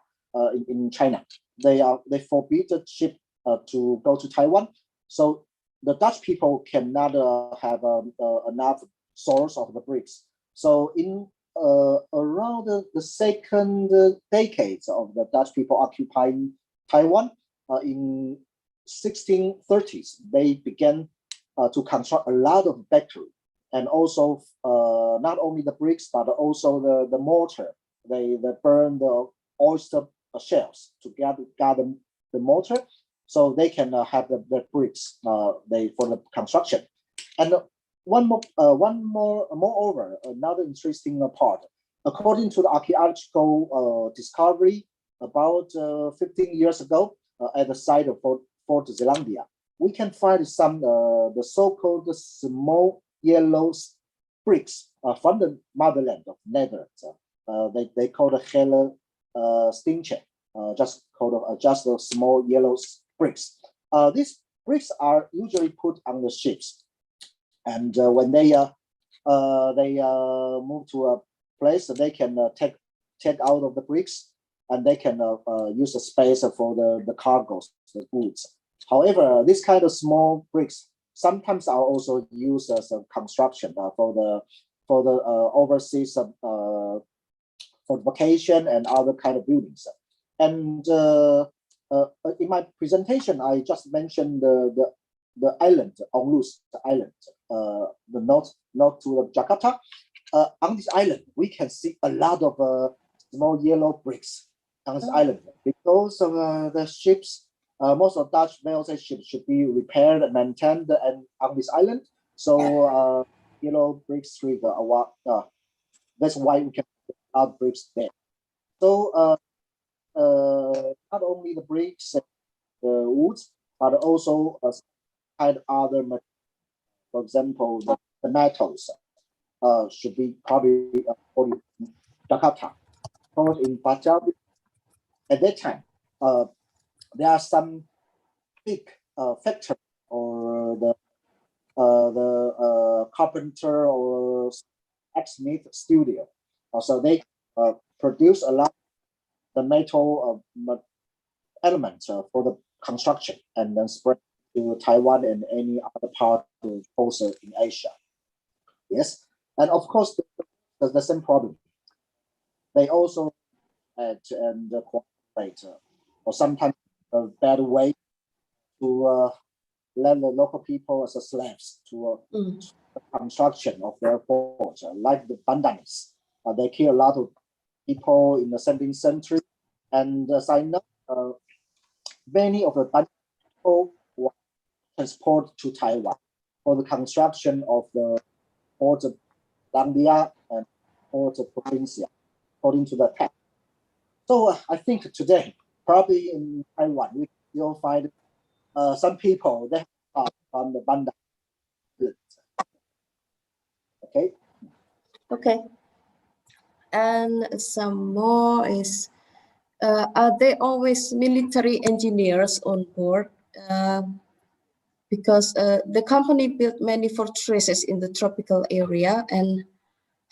in China, they forbid the ship to go to Taiwan. So the Dutch people cannot have enough source of the bricks. So in around the second decades of the Dutch people occupying Taiwan, in 1630s, they began to construct a lot of factory, and also not only the bricks but also the mortar. They burn the oyster shells to gather the mortar, so they can have the bricks for the construction. And moreover, another interesting part according to the archaeological discovery about 15 years ago at the site of Fort Zeelandia, we can find some the so-called small yellow bricks from the motherland of Netherlands. They call the hele stintje, just called just the small yellow bricks. These bricks are usually put on the ships, and when they move to a place, they can take out of the bricks, and they can use the space for the cargoes, the goods. However, this kind of small bricks sometimes are also used as a construction for the overseas fortification and other kind of buildings. And in my presentation, I just mentioned the island, Onlus Island, the north to the Jakarta. On this island, we can see a lot of small yellow bricks on this island because of the ships. Most of Dutch VOC ships should be repaired and maintained and on this island. So yellow bricks trigger that's why we can put out bricks there. So not only the bricks and the woods, but also kind of other materials. For example, the metals should be probably for Jakarta. Because in Batavia at that time, there are some big factory or the carpenter or blacksmith studio. So they produce a lot of the metal elements for the construction and then spread to Taiwan and any other part also in Asia. Yes, and of course the same problem. They also add and cooperate or sometimes a bad way to let the local people as slaves to the construction of their fort, like the Bandanis. They kill a lot of people in the 17th century, and as I know, many of the Bandanis people were transported to Taiwan for the construction of the Fort Zambia and Fort Provincia, according to the text. So I think today, probably in Taiwan, we will find some people that are from the Banda. Okay. Okay. And some more is, are there always military engineers on board? Because the company built many fortresses in the tropical area, and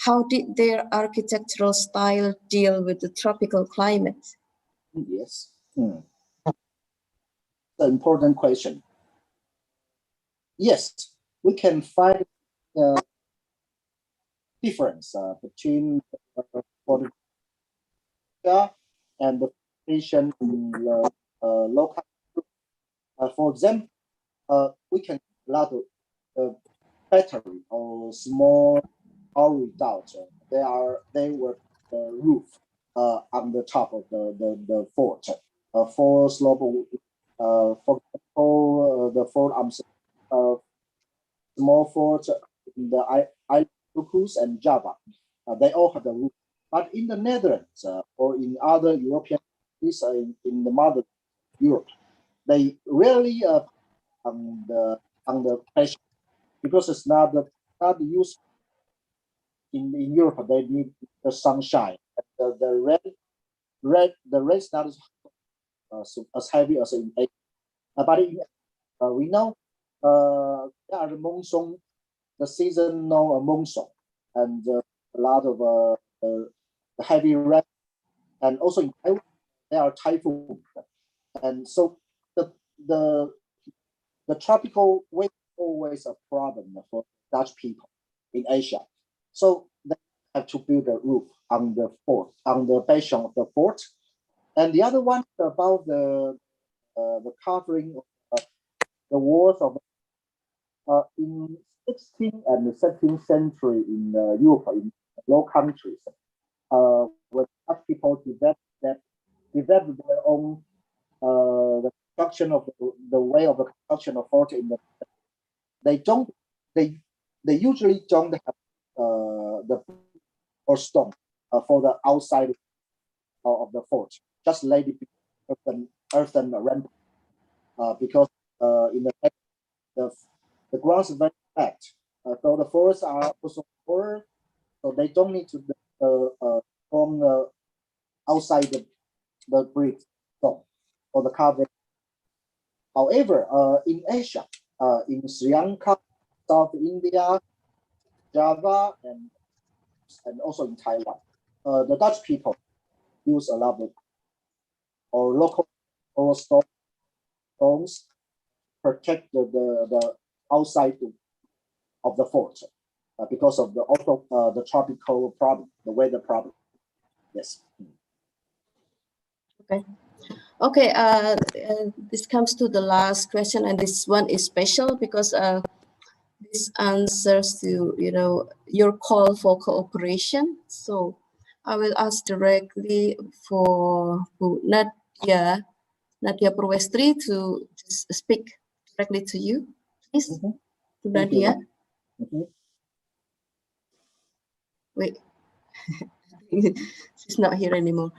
how did their architectural style deal with the tropical climate? Yes. An important question. Yes, we can find difference between Fortification and the Fortification in the local. For example, we can a lot of battery or small power redoubt. They were the roof on the top of the fort. For slope, for example, the Fort Amsterdam, small fort in the island Lukus and Java, they all have the roof. But in the Netherlands or in other European countries, in the mother Europe, they rarely on the fashion because it's not used in Europe. They need the sunshine. The rain is not as heavy as in Asia. But we know there are the monsoon, the seasonal monsoon, and a lot of the heavy rain, and also in Taiwan there are typhoons, and so the tropical wind is always a problem for Dutch people in Asia. So they have to build a roof on the fort, on the bastion of the fort. And the other one about the covering of the walls of in 16th and 17th century in Europe, in Low Countries, when Dutch people developed their own the construction of the way of the construction of fort in the they usually don't have the or stone. for the outside of the fort, just laid it earthen ramp, because in the ground is very flat. So the floors are also poor, so they don't need to form outside the brick stone or the cover. However, in Asia, in Sri Lanka, South India, Java, and also in Taiwan, the Dutch people use a lot of or local or stones protect the outside of the fort, because of the tropical problem, the weather problem. Yes. Okay. Okay, this comes to the last question, and this one is special because this answers to your call for cooperation. So I will ask directly for Nadia Purwestri to just speak directly to you, please. To Nadia. Wait, she's not here anymore.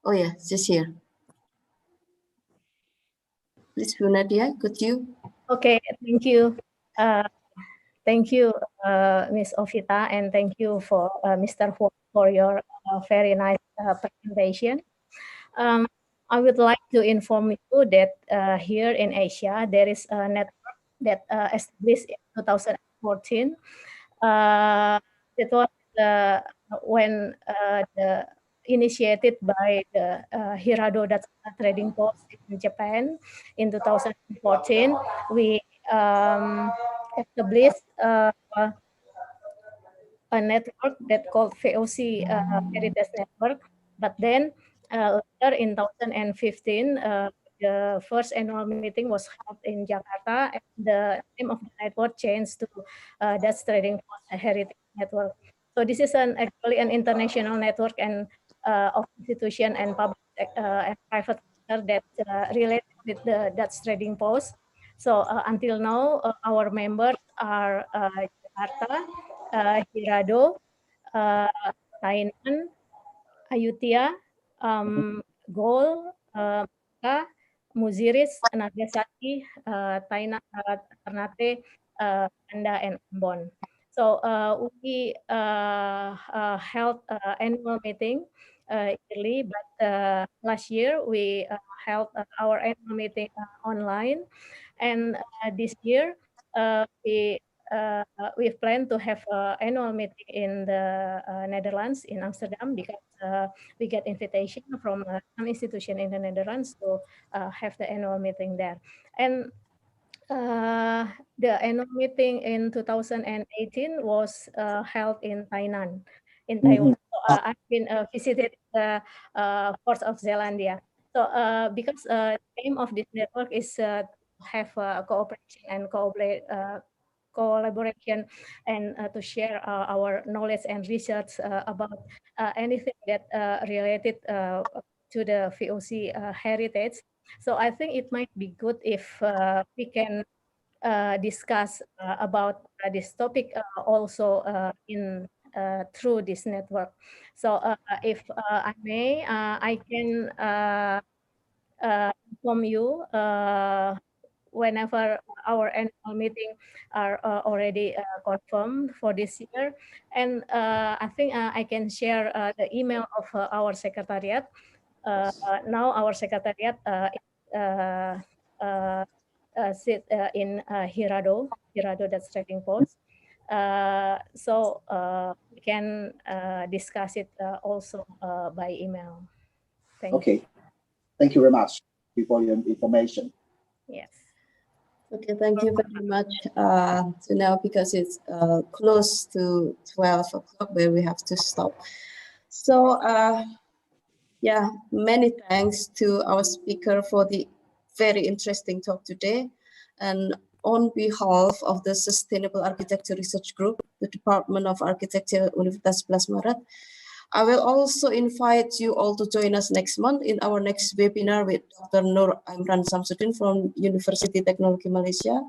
Oh yeah, she's here. Please, Nadia, could you? Okay, thank you. Thank you, Ms. Ovita, and thank you for Mr. Huang for your very nice presentation. I would like to inform you that here in Asia, there is a network that established in 2014. It was when initiated by the Hirado Data Trading Post in Japan in 2014. We established a network that called VOC Heritage Network. But then later in 2015, the first annual meeting was held in Jakarta, and the name of the network changed to Dutch Trading Post Heritage Network. So this is actually an international network and of institution and public and private sector that related with the Dutch Trading Post. So until now, our members are Jakarta, Hirado, Tainan, Ayutthaya, Gol, Maka, Muziris, Nagasaki, Ternate, Banda, and Ambon. So we held annual meeting yearly, but last year we held our annual meeting online, and this year we plan to have an annual meeting in the Netherlands, in Amsterdam, because we get invitation from some institution in the Netherlands to have the annual meeting there. And the annual meeting in 2018 was held in Tainan, in Taiwan. So, I've been visited the Port of Zealandia. So because the aim of this network is to have cooperation and collaboration, and to share our knowledge and research about anything that related to the VOC heritage. So I think it might be good if we can discuss about this topic also in through this network. So if I may, I can inform you whenever our annual meeting are already confirmed for this year. And I think I can share the email of our secretariat. Now our secretariat sit in Hirado, that's Trading Post. So we can discuss it also by email. Thank you. Thank you very much for your information. Yes. Okay, thank you very much. So now, because it's close to 12 o'clock where we have to stop. So yeah, many thanks to our speaker for the very interesting talk today. And on behalf of the Sustainable Architecture Research Group, the Department of Architecture, Universitas 11 Maret, I will also invite you all to join us next month in our next webinar with Dr. Nur Imran Samsudin from University Technology Malaysia.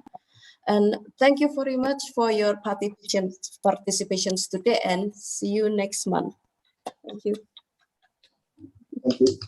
And thank you very much for your participations today, and see you next month. Thank you. Thank you.